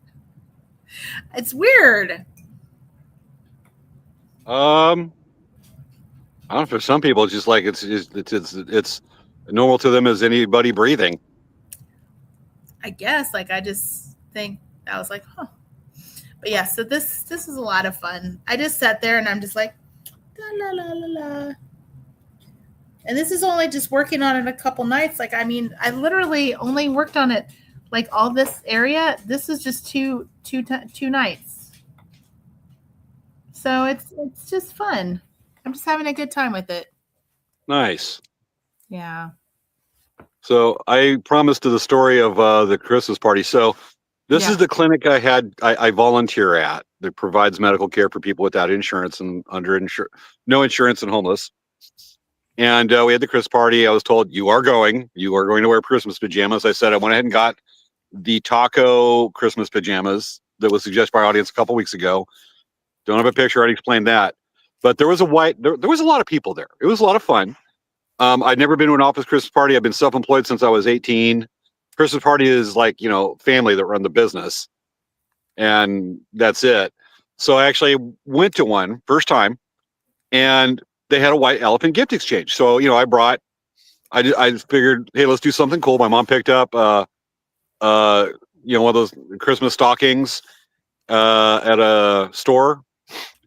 It's weird. I don't know, for some people, it's just like it's normal to them as anybody breathing. I guess, like, I just think, I was like, huh. But yeah, so this is a lot of fun. I just sat there and I'm just like, la la la la. And this is only just working on it a couple nights. Like, I mean, I literally only worked on it, like all this area. This is just two nights. So it's just fun. I'm just having a good time with it. Nice. Yeah. So I promised to the story of the Christmas party. So this is the clinic I volunteer at that provides medical care for people without insurance and no insurance and homeless. And we had the Christmas party. I was told, you are going to wear Christmas pajamas. I said, I went ahead and got the taco Christmas pajamas that was suggested by our audience a couple weeks ago. Don't have a picture. I already explained that. But there was there was a lot of people there. It was a lot of fun. I'd never been to an office Christmas party. I've been self-employed since I was 18. Christmas party is like, family that run the business. And that's it. So I actually went to one first time, and they had a white elephant gift exchange. So, I figured, hey, let's do something cool. My mom picked up, one of those Christmas stockings at a store.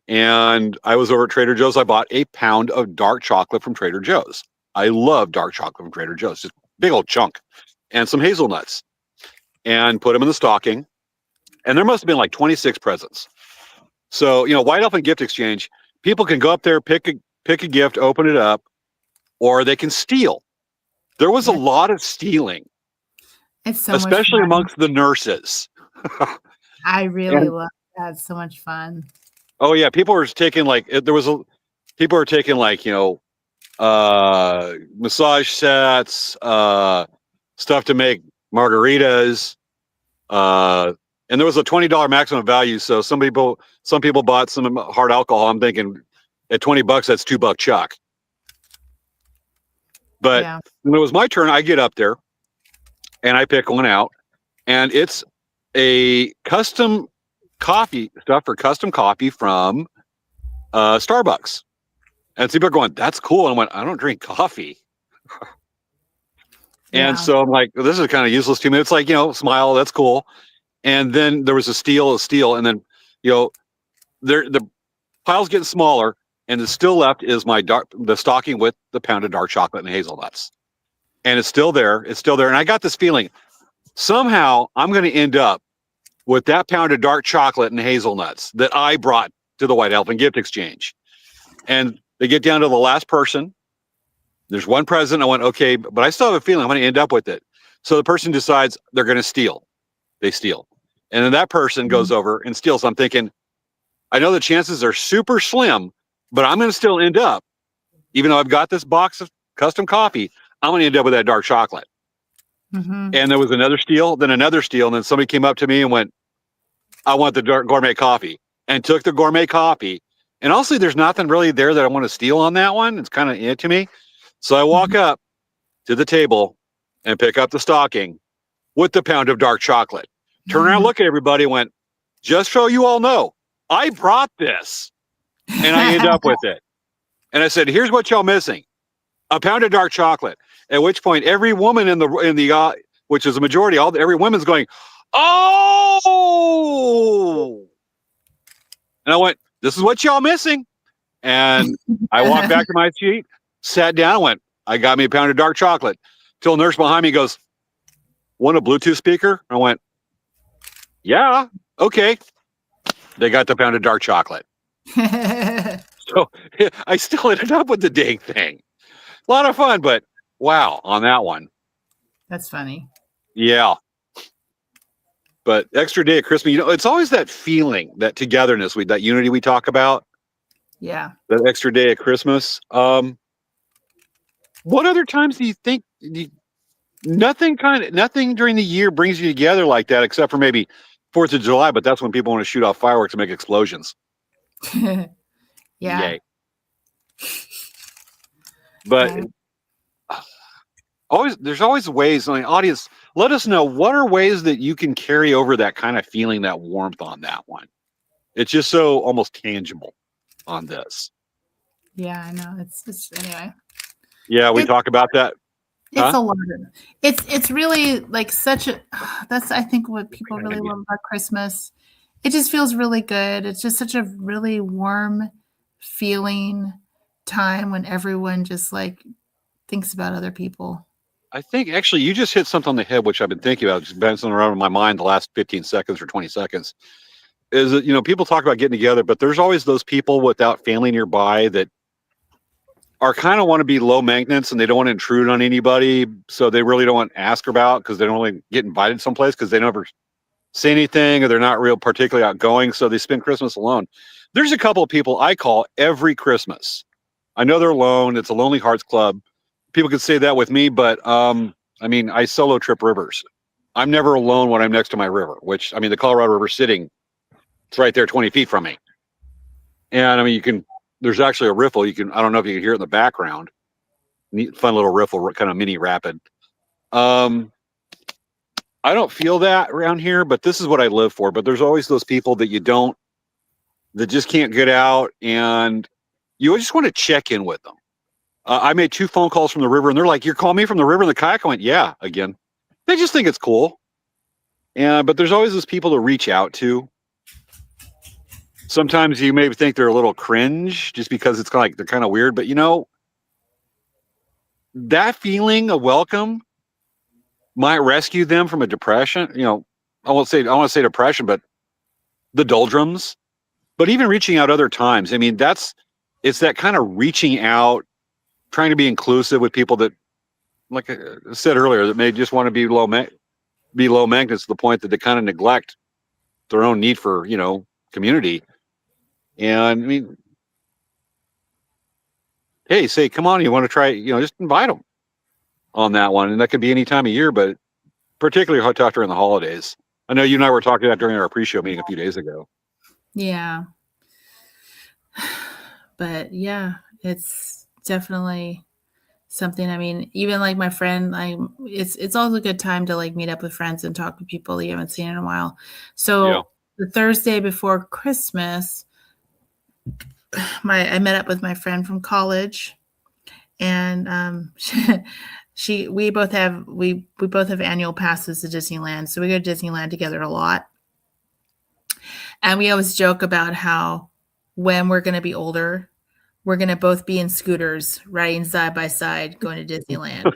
And I was over at Trader Joe's. I bought a pound of dark chocolate from Trader Joe's. I love dark chocolate from Trader Joe's, just big old chunk, and some hazelnuts, and put them in the stocking. And there must have been like 26 presents. So, white elephant gift exchange, people can go up there, pick a gift, open it up, or they can steal. There was a lot of stealing. It's so especially much fun. Amongst the nurses. I really love that. It's so much fun. Oh yeah, people were taking people are taking like, massage sets, stuff to make margaritas, and there was a $20 maximum value. So some people bought some hard alcohol. I'm thinking at $20, that's $2 chuck. But when it was my turn, I get up there and I pick one out, and it's a custom coffee stuff for custom coffee from Starbucks. And people are going, "That's cool." And I went, "I don't drink coffee." And so I'm like, this is kind of useless to me. It's like, smile, that's cool. And then there was a steel, and then, the pile's getting smaller, and the still left is the stocking with the pounded dark chocolate and hazelnuts. And it's still there. And I got this feeling somehow I'm going to end up with that pounded dark chocolate and hazelnuts that I brought to the White Elephant gift exchange. And they get down to the last person. There's one present. I went, okay, but I still have a feeling I'm going to end up with it. So the person decides they're going to steal. They steal. And then that person goes over and steals. I'm thinking, I know the chances are super slim, but I'm going to still end up, even though I've got this box of custom coffee, I'm going to end up with that dark chocolate. And there was another steal, then another steal. And then somebody came up to me and went, I want the dark gourmet coffee, and took the gourmet coffee. And honestly, there's nothing really there that I want to steal on that one. It's kind of it to me. So I walk up to the table and pick up the stocking with the pound of dark chocolate. Turn around, look at everybody, and went, just so you all know, I brought this. And I end up with it. And I said, here's what y'all missing. A pound of dark chocolate. At which point every woman in the which is a majority, every woman's going, oh. And I went, this is what y'all missing. And I walked back to my seat, sat down, and went, I got me a pound of dark chocolate. Till a nurse behind me goes, want a Bluetooth speaker? I went, yeah, okay. They got the pound of dark chocolate. So I still ended up with the dang thing. A lot of fun, but wow, on that one. That's funny. Yeah. But extra day of Christmas, it's always that feeling, that togetherness, that unity we talk about. Yeah. That extra day of Christmas. What other times do you think nothing during the year brings you together like that, except for maybe 4th of July, but that's when people want to shoot off fireworks and make explosions. Yeah. Yay. But there's always ways. I mean, audience, let us know, what are ways that you can carry over that kind of feeling, that warmth on that one. It's just so almost tangible on this. Yeah, I know. It's anyway. Yeah, we talk about that. It's a lot. It's really like such a. That's, I think, what people really love about Christmas. It just feels really good. It's just such a really warm feeling time when everyone just like thinks about other people. I think actually you just hit something on the head, which I've been thinking about, just bouncing around in my mind the last 15 seconds or 20 seconds. Is that, people talk about getting together, but there's always those people without family nearby that are kind of want to be low maintenance, and they don't want to intrude on anybody. So they really don't want to ask about, because they don't really get invited someplace because they never say anything, or they're not real particularly outgoing. So they spend Christmas alone. There's a couple of people I call every Christmas. I know they're alone. It's a Lonely Hearts Club. People could say that with me, but I solo trip rivers. I'm never alone when I'm next to my river, which, the Colorado River sitting, it's right there 20 feet from me. And there's actually a riffle. I don't know if you can hear it in the background. Neat, fun little riffle, kind of mini rapid. I don't feel that around here, but this is what I live for. But there's always those people that that just can't get out, and you just want to check in with them. I made 2 phone calls from the river, and they're like, "You're calling me from the river in the kayak?" I went, "Yeah." Again, they just think it's cool. But there's always those people to reach out to. Sometimes you may think they're a little cringe just because it's kind of like they're kind of weird, but that feeling of welcome might rescue them from a depression. I want to say depression, but the doldrums. But even reaching out other times, it's that kind of reaching out, trying to be inclusive with people that, like I said earlier, that may just want to be low maintenance to the point that they kind of neglect their own need for, community. And hey, say, come on, you want to try, just invite them on that one. And that could be any time of year, but particularly hot talk during the holidays. I know you and I were talking about during our pre-show meeting a few days ago. Yeah. But yeah, it's definitely something. I mean, even like my friend, it's also a good time to like meet up with friends and talk with people you haven't seen in a while. So the Thursday before Christmas, I met up with my friend from college, and we both have annual passes to Disneyland, so we go to Disneyland together a lot. And we always joke about how when we're going to be older, we're going to both be in scooters riding side by side going to Disneyland.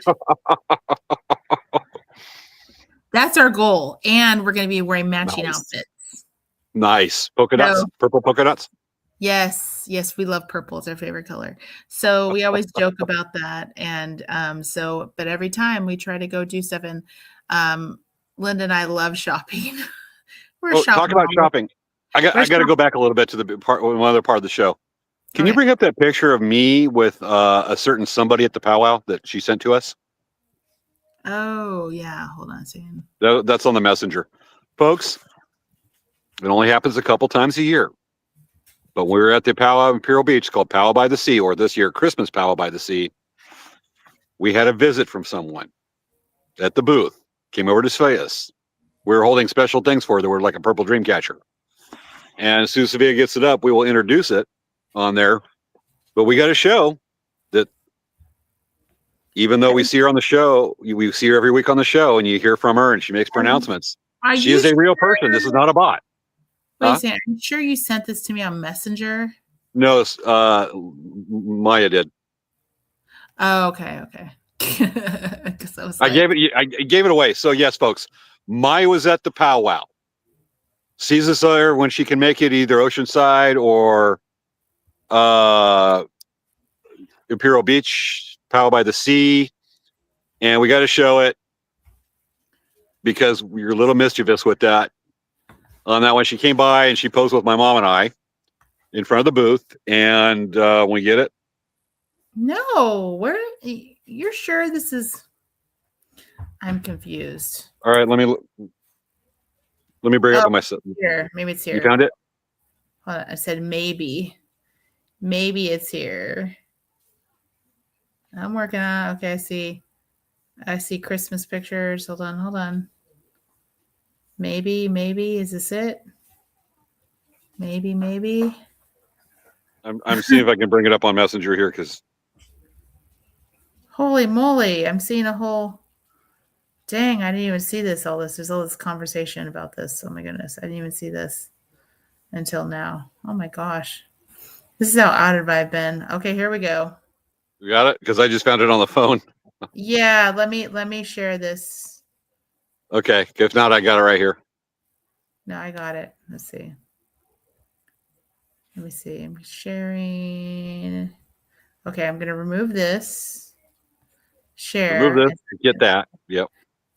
That's our goal. And we're going to be wearing matching outfits. Nice. Polka dots? Purple polka dots? Yes. Yes. We love purple. It's our favorite color. So we always joke about that. And but every time we try to go do stuff, and Linda and I love shopping. Talk about shopping. I got to go back a little bit to one other part of the show. Can you bring up that picture of me with a certain somebody at the powwow that she sent to us? Oh, yeah. Hold on a second. That's on the messenger. Folks, it only happens a couple times a year. But we were at the powwow in Imperial Beach called Powwow by the Sea, or this year, Christmas Powwow by the Sea. We had a visit from someone at the booth. Came over to Svea's. We were holding special things for her that were like a purple dream catcher. And as soon as Svea gets it up, we will introduce it on there. But we got to show that even though we see her on the show, we see her every week on the show, and you hear from her and she makes pronouncements. She is a real person. This is not a bot. Wait a second. Are you sure you sent this to me on Messenger? No, Maya did. Oh, okay. I gave it away. So yes, folks, Maya was at the powwow. Sees us there when she can make it, either Oceanside or Imperial Beach, Powwow by the Sea, and we got to show it because we're a little mischievous with that. On that one, she came by and she posed with my mom and I in front of the booth, and we get it. No, you're sure this is? I'm confused. All right, let me bring up my set. Here, maybe it's here. You found it? Hold on, I said maybe it's here. I'm working on. Okay, I see Christmas pictures. Hold on. Maybe is this it? Maybe. I'm seeing if I can bring it up on Messenger here, because holy moly, I'm seeing a whole. Dang, I didn't even see this. There's all this conversation about this. Oh my goodness, I didn't even see this until now. Oh my gosh, this is how out of I've been. Okay, here we go. You got it? Because I just found it on the phone. Yeah, let me share this. Okay, if not, I got it right here. No, I got it. Let's see. Let me see. I'm sharing. Okay, I'm gonna remove this. Share. Remove this. Get that. Yep.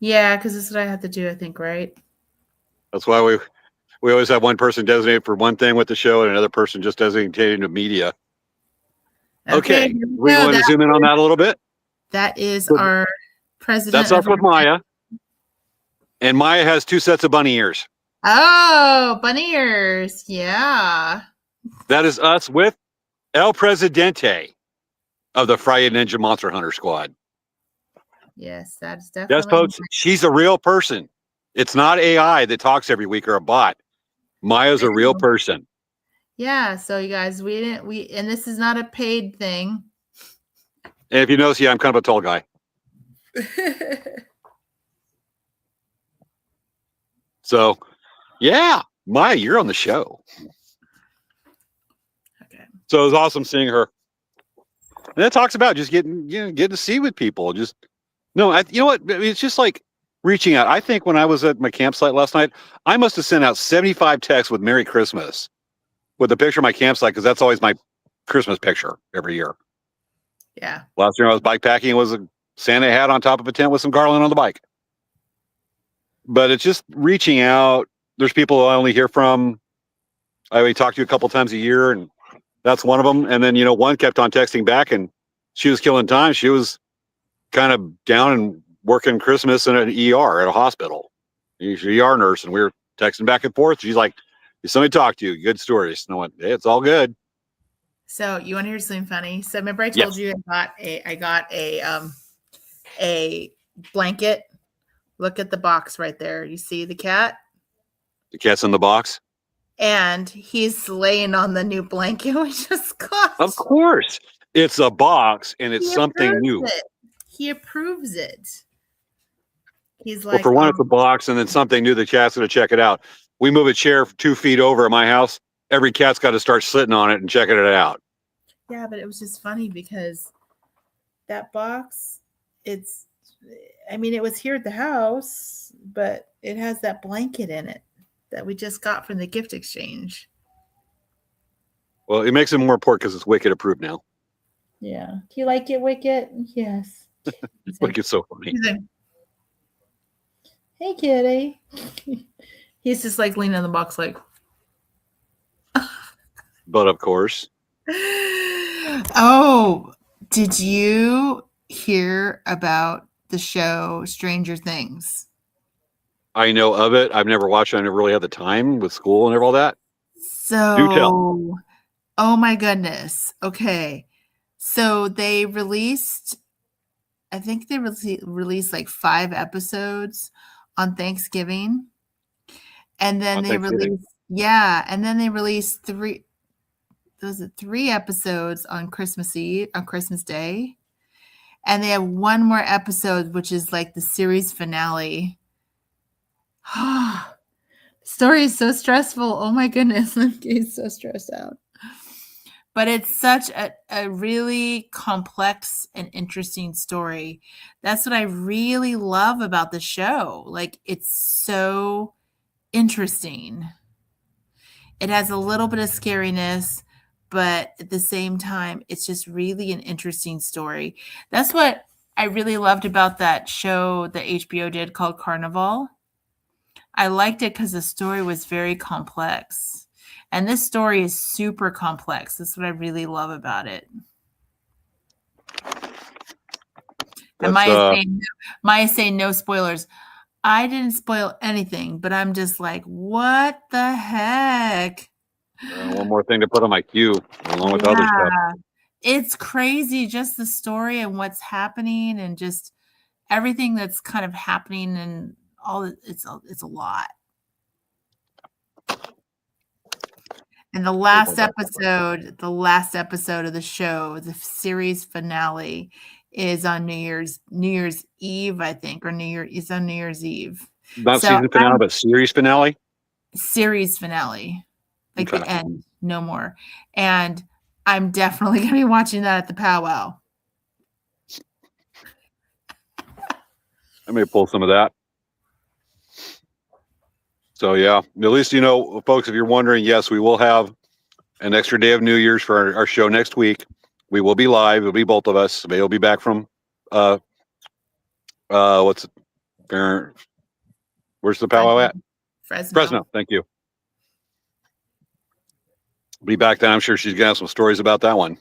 Yeah, because this is what I have to do, I think, right? That's why we always have one person designated for one thing with the show and another person just designated to media. Okay. We want to zoom in on that a little bit. That is our president. That's us with Maya. And Maya has 2 sets of bunny ears. Oh, bunny ears. Yeah. That is us with El Presidente of the Friday Ninja Monster Hunter Squad. Yes, that's definitely. Yes, folks. She's a real person. It's not AI that talks every week or a bot. Maya's a real person. Yeah. So you guys, and this is not a paid thing. And if you notice, I'm kind of a tall guy. So, yeah, Maya, you're on the show. Okay. So it was awesome seeing her. And it talks about just getting to see with people. You know what? I mean, it's just like reaching out. I think when I was at my campsite last night, I must have sent out 75 texts with Merry Christmas with a picture of my campsite, because that's always my Christmas picture every year. Yeah. Last year I was bike packing. It was a Santa hat on top of a tent with some garland on the bike. But it's just reaching out. There's people I only hear from. I only talk to you a couple times a year, and that's one of them. And then, one kept on texting back, and she was killing time. She was kind of down and working Christmas in an ER at a hospital. She's an ER nurse, and we were texting back and forth. She's like, somebody talk to you. Good stories. And I went, hey, it's all good. So you want to hear something funny? So remember I told you I got a blanket. Look at the box right there. You see the cat? The cat's in the box. And he's laying on the new blanket we just got. Of course. It's a box and it's something new. He approves it. He's like, well, for one, it's a box and then something new. The cat's going to check it out. We move a chair 2 feet over at my house. Every cat's got to start sitting on it and checking it out. Yeah, but it was just funny because that box, it was here at the house, but it has that blanket in it that we just got from the gift exchange. Well, it makes it more important because it's Wicked approved now. Yeah. Do you like it, Wicked? Yes. Wicked's so funny. Hey, kitty. He's just like leaning on the box like. But of course. Oh, did you hear about the show Stranger Things? I know of it. I've never watched it. I never really had the time with school and all that. So, do tell. Oh my goodness. Okay. So they released, I think they released like 5 episodes on Thanksgiving. And then they released, and then they released 3 episodes on Christmas Eve, on Christmas Day. And they have 1 more episode, which is like the series finale. Story is so stressful. Oh my goodness. I'm getting so stressed out. But it's such a really complex and interesting story. That's what I really love about the show. Like, it's so interesting. It has a little bit of scariness, but at the same time, it's just really an interesting story. That's what I really loved about that show that HBO did called Carnival. I liked it because the story was very complex. And this story is super complex. That's what I really love about it. And Maya saying no spoilers. I didn't spoil anything, but I'm just like, what the heck? One more thing to put on my queue, along with other stuff. It's crazy, just the story and what's happening and just everything that's kind of happening and all. It's a lot. And the last episode of the show, the series finale, is on New Year's Eve, I think, or on New Year's Eve. Not season finale, but series finale? Series finale. Like the end, no more. And I'm definitely going to be watching that at the powwow. I may pull some of that. So, yeah, at least, folks, if you're wondering, yes, we will have an extra day of New Year's for our show next week. We will be live. It'll be both of us. We'll be back from, where's the powwow at? Fresno. Thank you. Be back then. I'm sure she's going to have some stories about that one.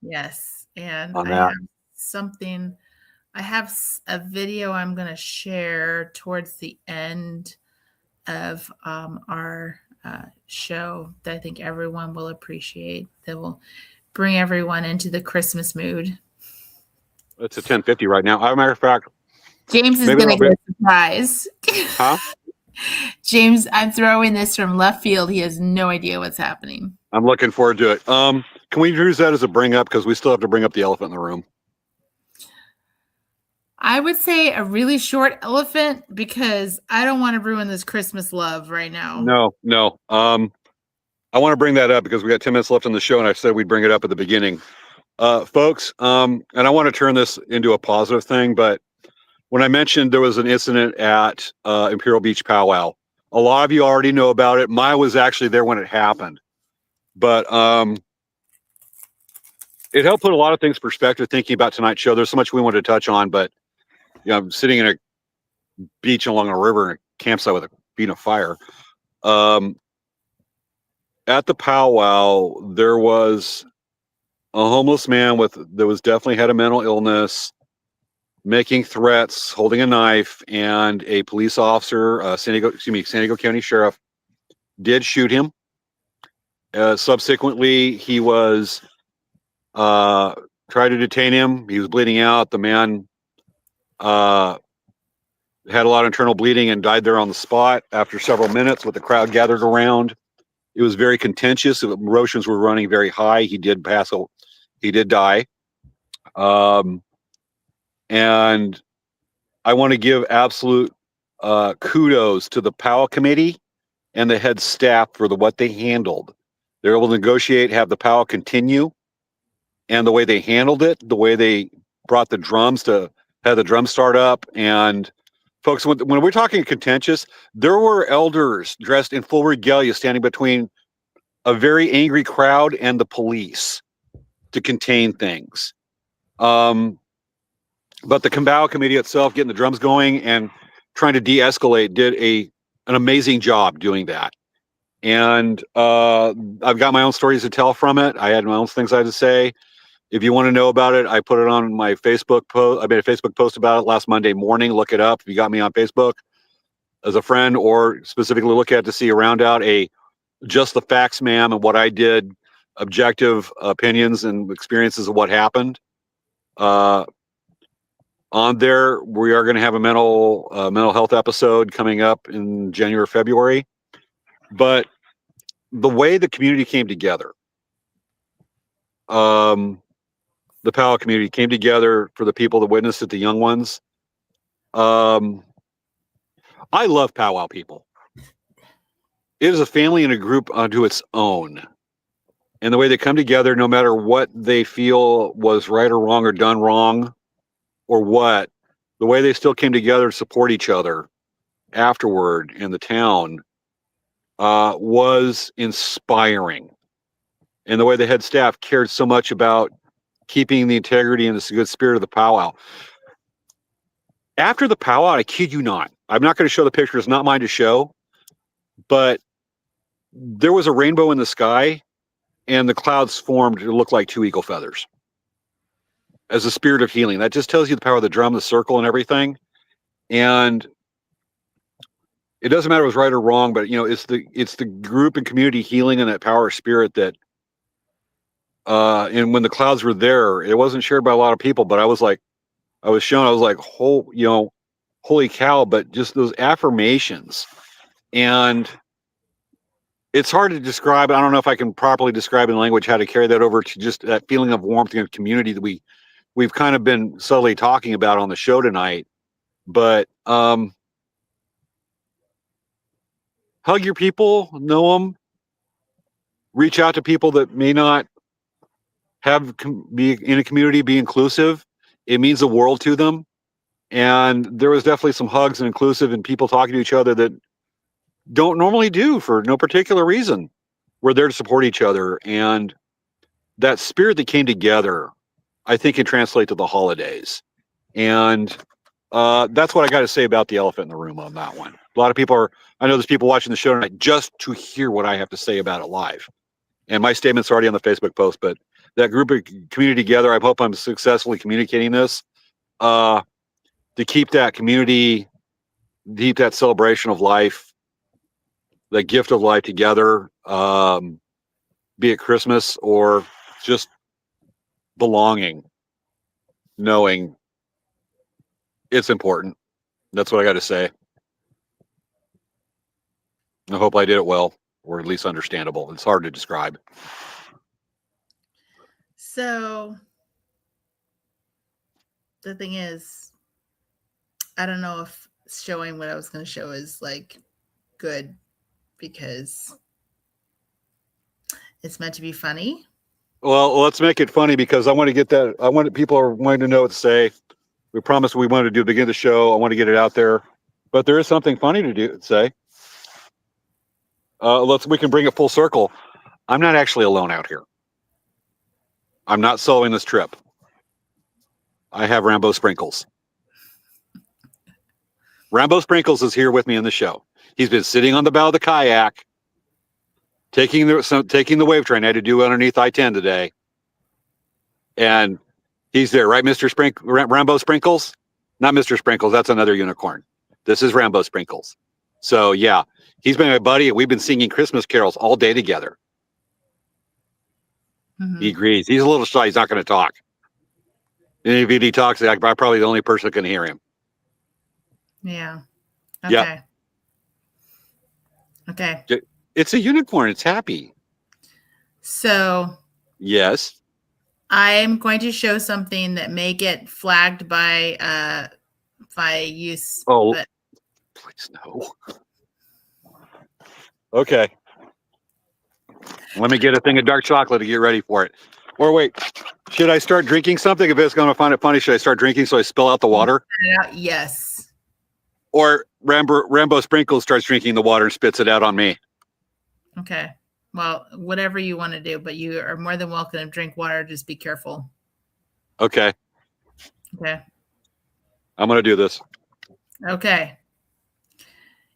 Yes. And I have a video I'm going to share towards the end of our show that I think everyone will appreciate, that will bring everyone into the Christmas mood. It's a 10:50 right now. As a matter of fact, James is going to get a surprise. Huh? James, I'm throwing this from left field. He has no idea what's happening. I'm looking forward to it. Can we use that as a bring up? Because we still have to bring up the elephant in the room. I would say a really short elephant because I don't want to ruin this Christmas love right now. No. I want to bring that up because we got 10 minutes left on the show, and I said we'd bring it up at the beginning. Folks, and I want to turn this into a positive thing, but when I mentioned there was an incident at Imperial Beach Powwow, a lot of you already know about it. Maya was actually there when it happened. But it helped put a lot of things in perspective thinking about tonight's show. There's so much we wanted to touch on, but I'm sitting in a beach along a river in a campsite with a beat of fire. At the powwow, there was a homeless man that was definitely had a mental illness, making threats, holding a knife, and a police officer, San Diego County Sheriff, did shoot him. Subsequently, he was tried to detain him. He was bleeding out. The man had a lot of internal bleeding and died there on the spot after several minutes with the crowd gathered around. It was very contentious. The emotions were running very high. He did die. And I want to give absolute kudos to the Powell Committee and the head staff for what they handled. They were able to negotiate, have the Powell continue, and the way they handled it, the way they brought the drums to have the drums start up. And folks, when we're talking contentious, there were elders dressed in full regalia standing between a very angry crowd and the police to contain things. But the Powell Committee itself, getting the drums going and trying to de-escalate, did an amazing job doing that. And I've got my own stories to tell from it. I had my own things I had to say. If you want to know about it, I put it on my Facebook post. I made a Facebook post about it last Monday morning. Look it up if you got me on Facebook as a friend, or specifically look at it to see a roundout, just the facts, ma'am, and what I did, objective opinions and experiences of what happened. On there, we are going to have a mental health episode coming up in January or February. But the way the community came together, the Powell community came together for the people that witnessed it, the young ones. I love powwow people. It is a family and a group unto its own. And the way they come together, no matter what they feel was right or wrong or done wrong or what, the way they still came together to support each other afterward in the town was inspiring. And the way the head staff cared so much about keeping the integrity and the good spirit of the powwow. After the powwow, I kid you not, I'm not going to show the picture, it's not mine to show, but there was a rainbow in the sky and the clouds formed to look like two eagle feathers as a spirit of healing. That just tells you the power of the drum, the circle, and everything. And it doesn't matter if it was right or wrong, but it's the group and community healing and that power of spirit that and when the clouds were there, it wasn't shared by a lot of people, but I was like, holy cow, but just those affirmations. And it's hard to describe. I don't know if I can properly describe in language how to carry that over to just that feeling of warmth and community that we've kind of been subtly talking about on the show tonight. But hug your people, know them, reach out to people that may not be in a community, be inclusive. It means the world to them. And there was definitely some hugs and inclusive and people talking to each other that don't normally do for no particular reason. We're there to support each other. And that spirit that came together, I think, can translate to the holidays. And that's what I got to say about the elephant in the room on that one. A lot of people I know there's people watching the show tonight just to hear what I have to say about it live. And my statement's already on the Facebook post, but that group of community together, I hope I'm successfully communicating this, to keep that community, keep that celebration of life, the gift of life together, be it Christmas or just belonging, knowing it's important. That's what I got to say. I hope I did it well, or at least understandable. It's hard to describe. So the thing is, I don't know if showing what I was going to show is like good, because it's meant to be funny. Well, let's make it funny, because I want to get that. People are wanting to know what to say. We promised we wanted to do the beginning of the show. I want to get it out there, but there is something funny to say. We can bring it full circle. I'm not actually alone out here. I'm not soloing this trip. I have Rambo Sprinkles. Rambo Sprinkles is here with me in the show. He's been sitting on the bow of the kayak, taking the wave train I had to do underneath I-10 today. And he's there, right, Mr. Rambo Sprinkles? Not Mr. Sprinkles. That's another unicorn. This is Rambo Sprinkles. So, yeah, he's been my buddy, and we've been singing Christmas carols all day together. Mm-hmm. He agrees. He's a little shy. He's not going to talk. And if he talks, I'm probably the only person that can hear him. Yeah. Okay. Yeah. Okay. It's a unicorn. It's happy. So, yes, I am going to show something that may get flagged by use. Oh, but please no. Okay. Let me get a thing of dark chocolate to get ready for it. Or wait, should I start drinking something? If it's going to find it funny, should I start drinking so I spill out the water? Yes. Or Rambo Sprinkles starts drinking the water and spits it out on me. Okay. Well, whatever you want to do, but you are more than welcome to drink water. Just be careful. Okay. Okay. I'm going to do this. Okay.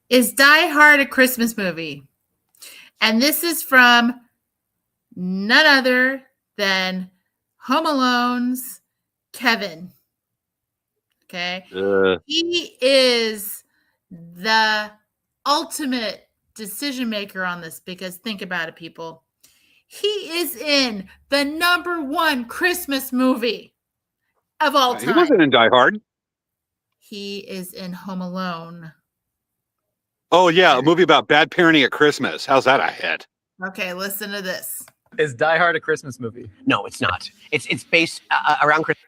Is Die Hard a Christmas movie? And this is from none other than Home Alone's Kevin. Okay. He is the ultimate decision maker on this, because think about it, people. He is in the #1 Christmas movie of all time. He wasn't in Die Hard. He is in Home Alone. Oh, yeah, a movie about bad parenting at Christmas. How's that a hit? Okay, listen to this. Is Die Hard a Christmas movie? No, it's not. It's based around Christmas.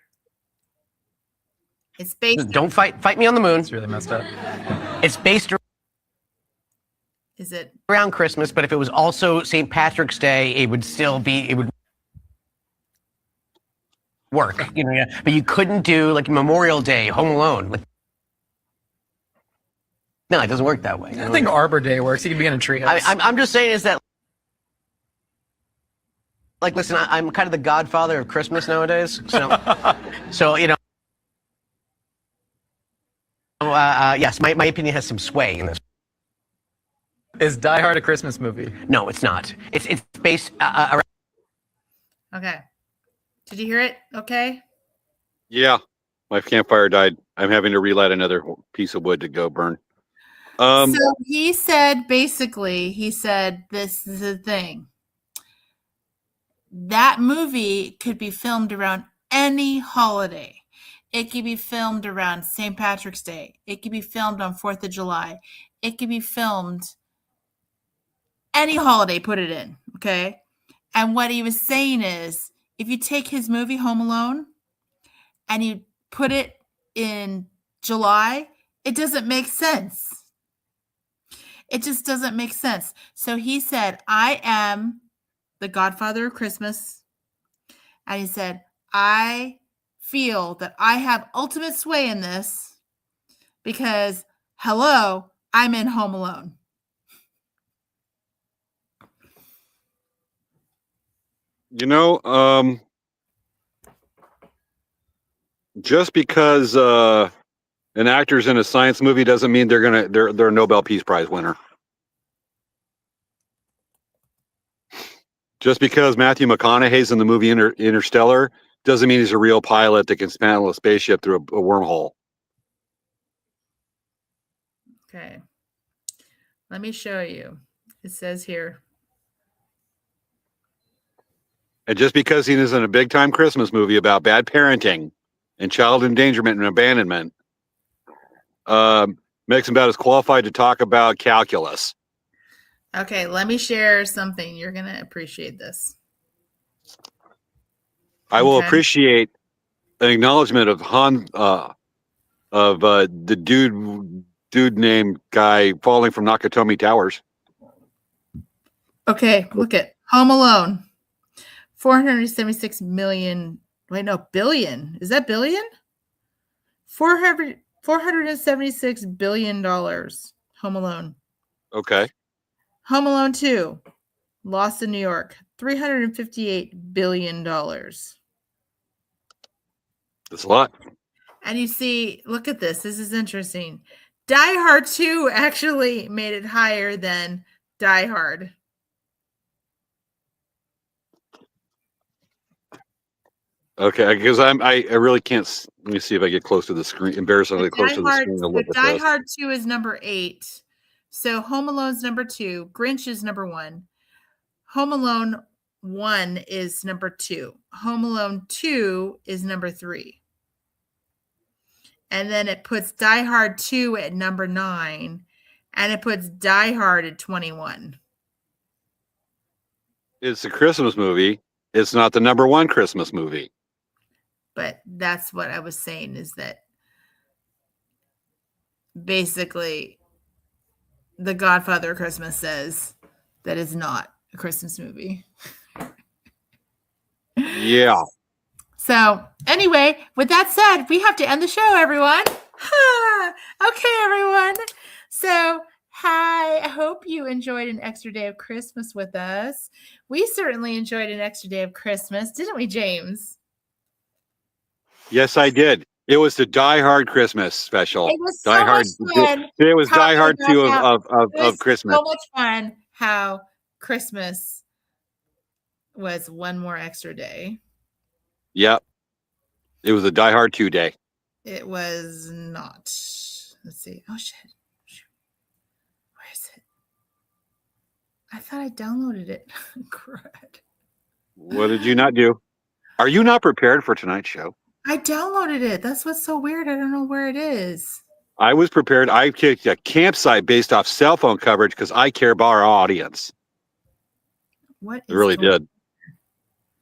It's based. Don't fight me on the moon. It's really messed up. It's based Is it around Christmas, but if it was also St. Patrick's Day, it would work. You know, yeah. But you couldn't do like Memorial Day, Home Alone. No, it doesn't work that way. I think Arbor Day works. He could be in a treehouse. I'm just saying is that, like, listen, I'm kind of the godfather of Christmas nowadays. So you know, yes, my opinion has some sway in this. Is Die Hard a Christmas movie? No, it's not. It's based around. okay? Did you hear it? Okay. Yeah, my campfire died. I'm having to relight another piece of wood to go burn. So he said, basically, this is the thing. That movie could be filmed around any holiday. It could be filmed around St. Patrick's Day. It could be filmed on 4th of July. It could be filmed any holiday, put it in, okay? And what he was saying is, if you take his movie Home Alone and you put it in July, it doesn't make sense. It just doesn't make sense. So he said, I am the godfather of Christmas. And he said, I feel that I have ultimate sway in this because, hello, I'm in Home Alone. You know, just because an actor's in a science movie doesn't mean they're a Nobel Peace Prize winner. Just because Matthew McConaughey's in the movie Interstellar doesn't mean he's a real pilot that can span a spaceship through a wormhole. Okay. Let me show you. It says here. And just because he is in a big-time Christmas movie about bad parenting and child endangerment and abandonment makes him about as qualified to talk about calculus. Okay, let me share something. You're going to appreciate this. I will appreciate an acknowledgement of the dude named guy falling from Nakatomi Towers. Okay, look at Home Alone. 476 million. Wait, no, billion. Is that billion? $476 billion. Home Alone. Okay. Home Alone 2. Lost in New York. $358 billion. That's a lot. And you see, look at this. This is interesting. Die Hard 2 actually made it higher than Die Hard. Okay, because I really can't. Let me see if I get close to the screen. Embarrassingly close to the screen to look at Die this. Hard 2 is number 8. So Home Alone's number 2. Grinch is number 1. Home Alone 1 is number 2. Home Alone 2 is number 3. And then it puts Die Hard 2 at number 9. And it puts Die Hard at 21. It's a Christmas movie. It's not the number one Christmas movie. But that's what I was saying, is that basically The Godfather of Christmas says that is not a Christmas movie. Yeah. So anyway, with that said, we have to end the show, everyone. Okay, everyone. So hi, I hope you enjoyed an extra day of Christmas with us. We certainly enjoyed an extra day of Christmas, didn't we, James? Yes, I did. It was the Die Hard Christmas special. It was Die so Hard. much fun. It was Die Hard 2 It of was Christmas. so much fun how Christmas was one more extra day. Yep. It was a Die Hard 2 day. It was not. Let's see. Oh, shit. Where is it? I thought I downloaded it. Crud. What did you not do? Are you not prepared for tonight's show? I downloaded it. That's what's so weird. I don't know where it is. I was prepared. I picked a campsite based off cell phone coverage because I care about our audience. What? I really did.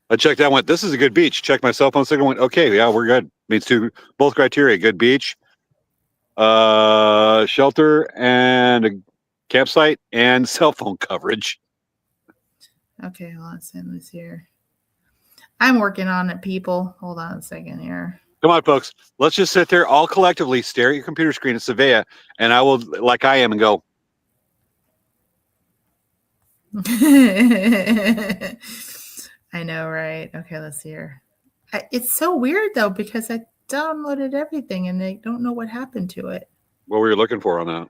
I checked out, went, this is a good beach. Checked my cell phone signal, went, okay, yeah, we're good. Meets both criteria. Good beach, shelter, and a campsite, and cell phone coverage. Okay, hold on. Send this here. I'm working on it, people. Hold on a second here. Come on, folks. Let's just sit there all collectively, stare at your computer screen at Svea, and I will, like I am, and go. I know, right? Okay, let's see here. It's so weird, though, because I downloaded everything, and I don't know what happened to it. What were you looking for on that?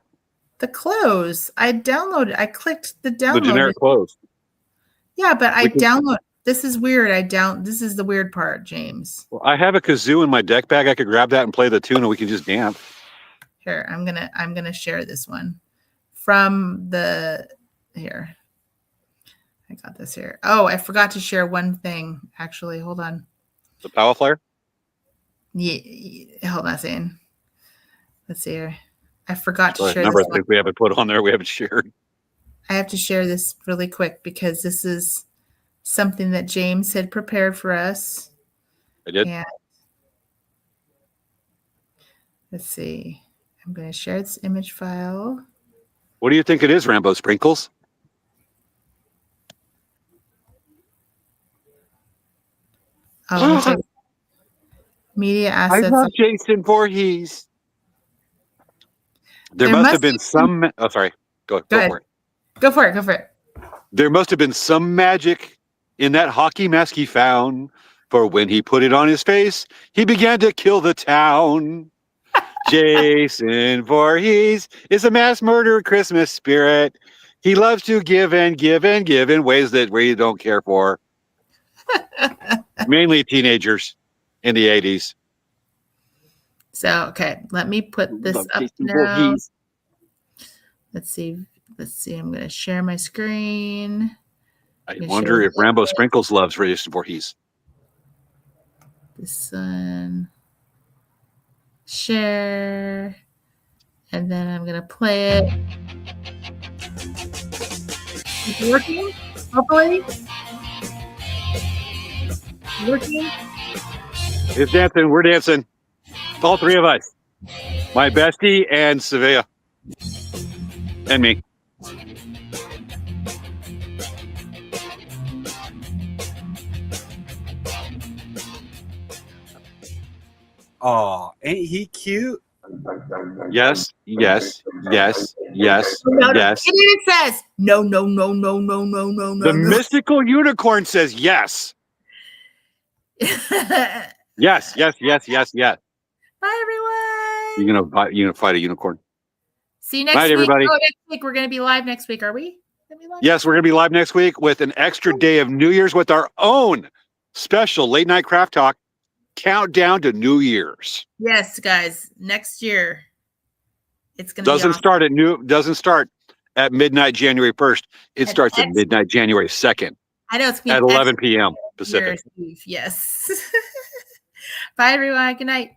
The close. I clicked the download. The generic close. Yeah, but this is weird. This is the weird part, James. Well, I have a kazoo in my deck bag. I could grab that and play the tune, and we can just dance. Here, I'm gonna share this one from here. I got this here. Oh, I forgot to share one thing. Actually, hold on. The power flare? Yeah, hold on a second. Let's see here. I forgot to share number this I think we haven't put on there. We haven't shared. I have to share this really quick because this is something that James had prepared for us. I did. And let's see. I'm going to share this image file. What do you think it is, Rambo Sprinkles? Media assets. I love Jason Voorhees. There must have been some. Oh, sorry. Go for it. Go for it. There must have been some magic in that hockey mask he found. For when he put it on his face, he began to kill the town. Jason Voorhees is a mass murderer Christmas spirit. He loves to give and give and give in ways that we don't care for. Mainly teenagers in the 80s. So, okay, let me put this up now. Let's see. I'm going to share my screen. I wonder if Rambo Sprinkles loves Jason Voorhees. This one. Share. And then I'm going to play it. It's working? Hopefully. Working? It's dancing. We're dancing. All three of us. My bestie and Svea. And me. Oh, ain't he cute? Yes. No, it says no. The mystical unicorn says yes. Yes. Bye, everyone. You're gonna fight a unicorn. See you next Night, week. everybody. Oh, next week we're gonna be live next week. Are we? Yes, we're gonna be live next week with an extra day of New Year's with our own special late night craft talk. countdown to New Year's. Yes, guys. Next year, it's going to be Doesn't awesome. start at midnight January 1st. It starts at midnight January 2nd I know it's going at to be 11 p.m. Pacific. Yes. Bye, everyone. Good night.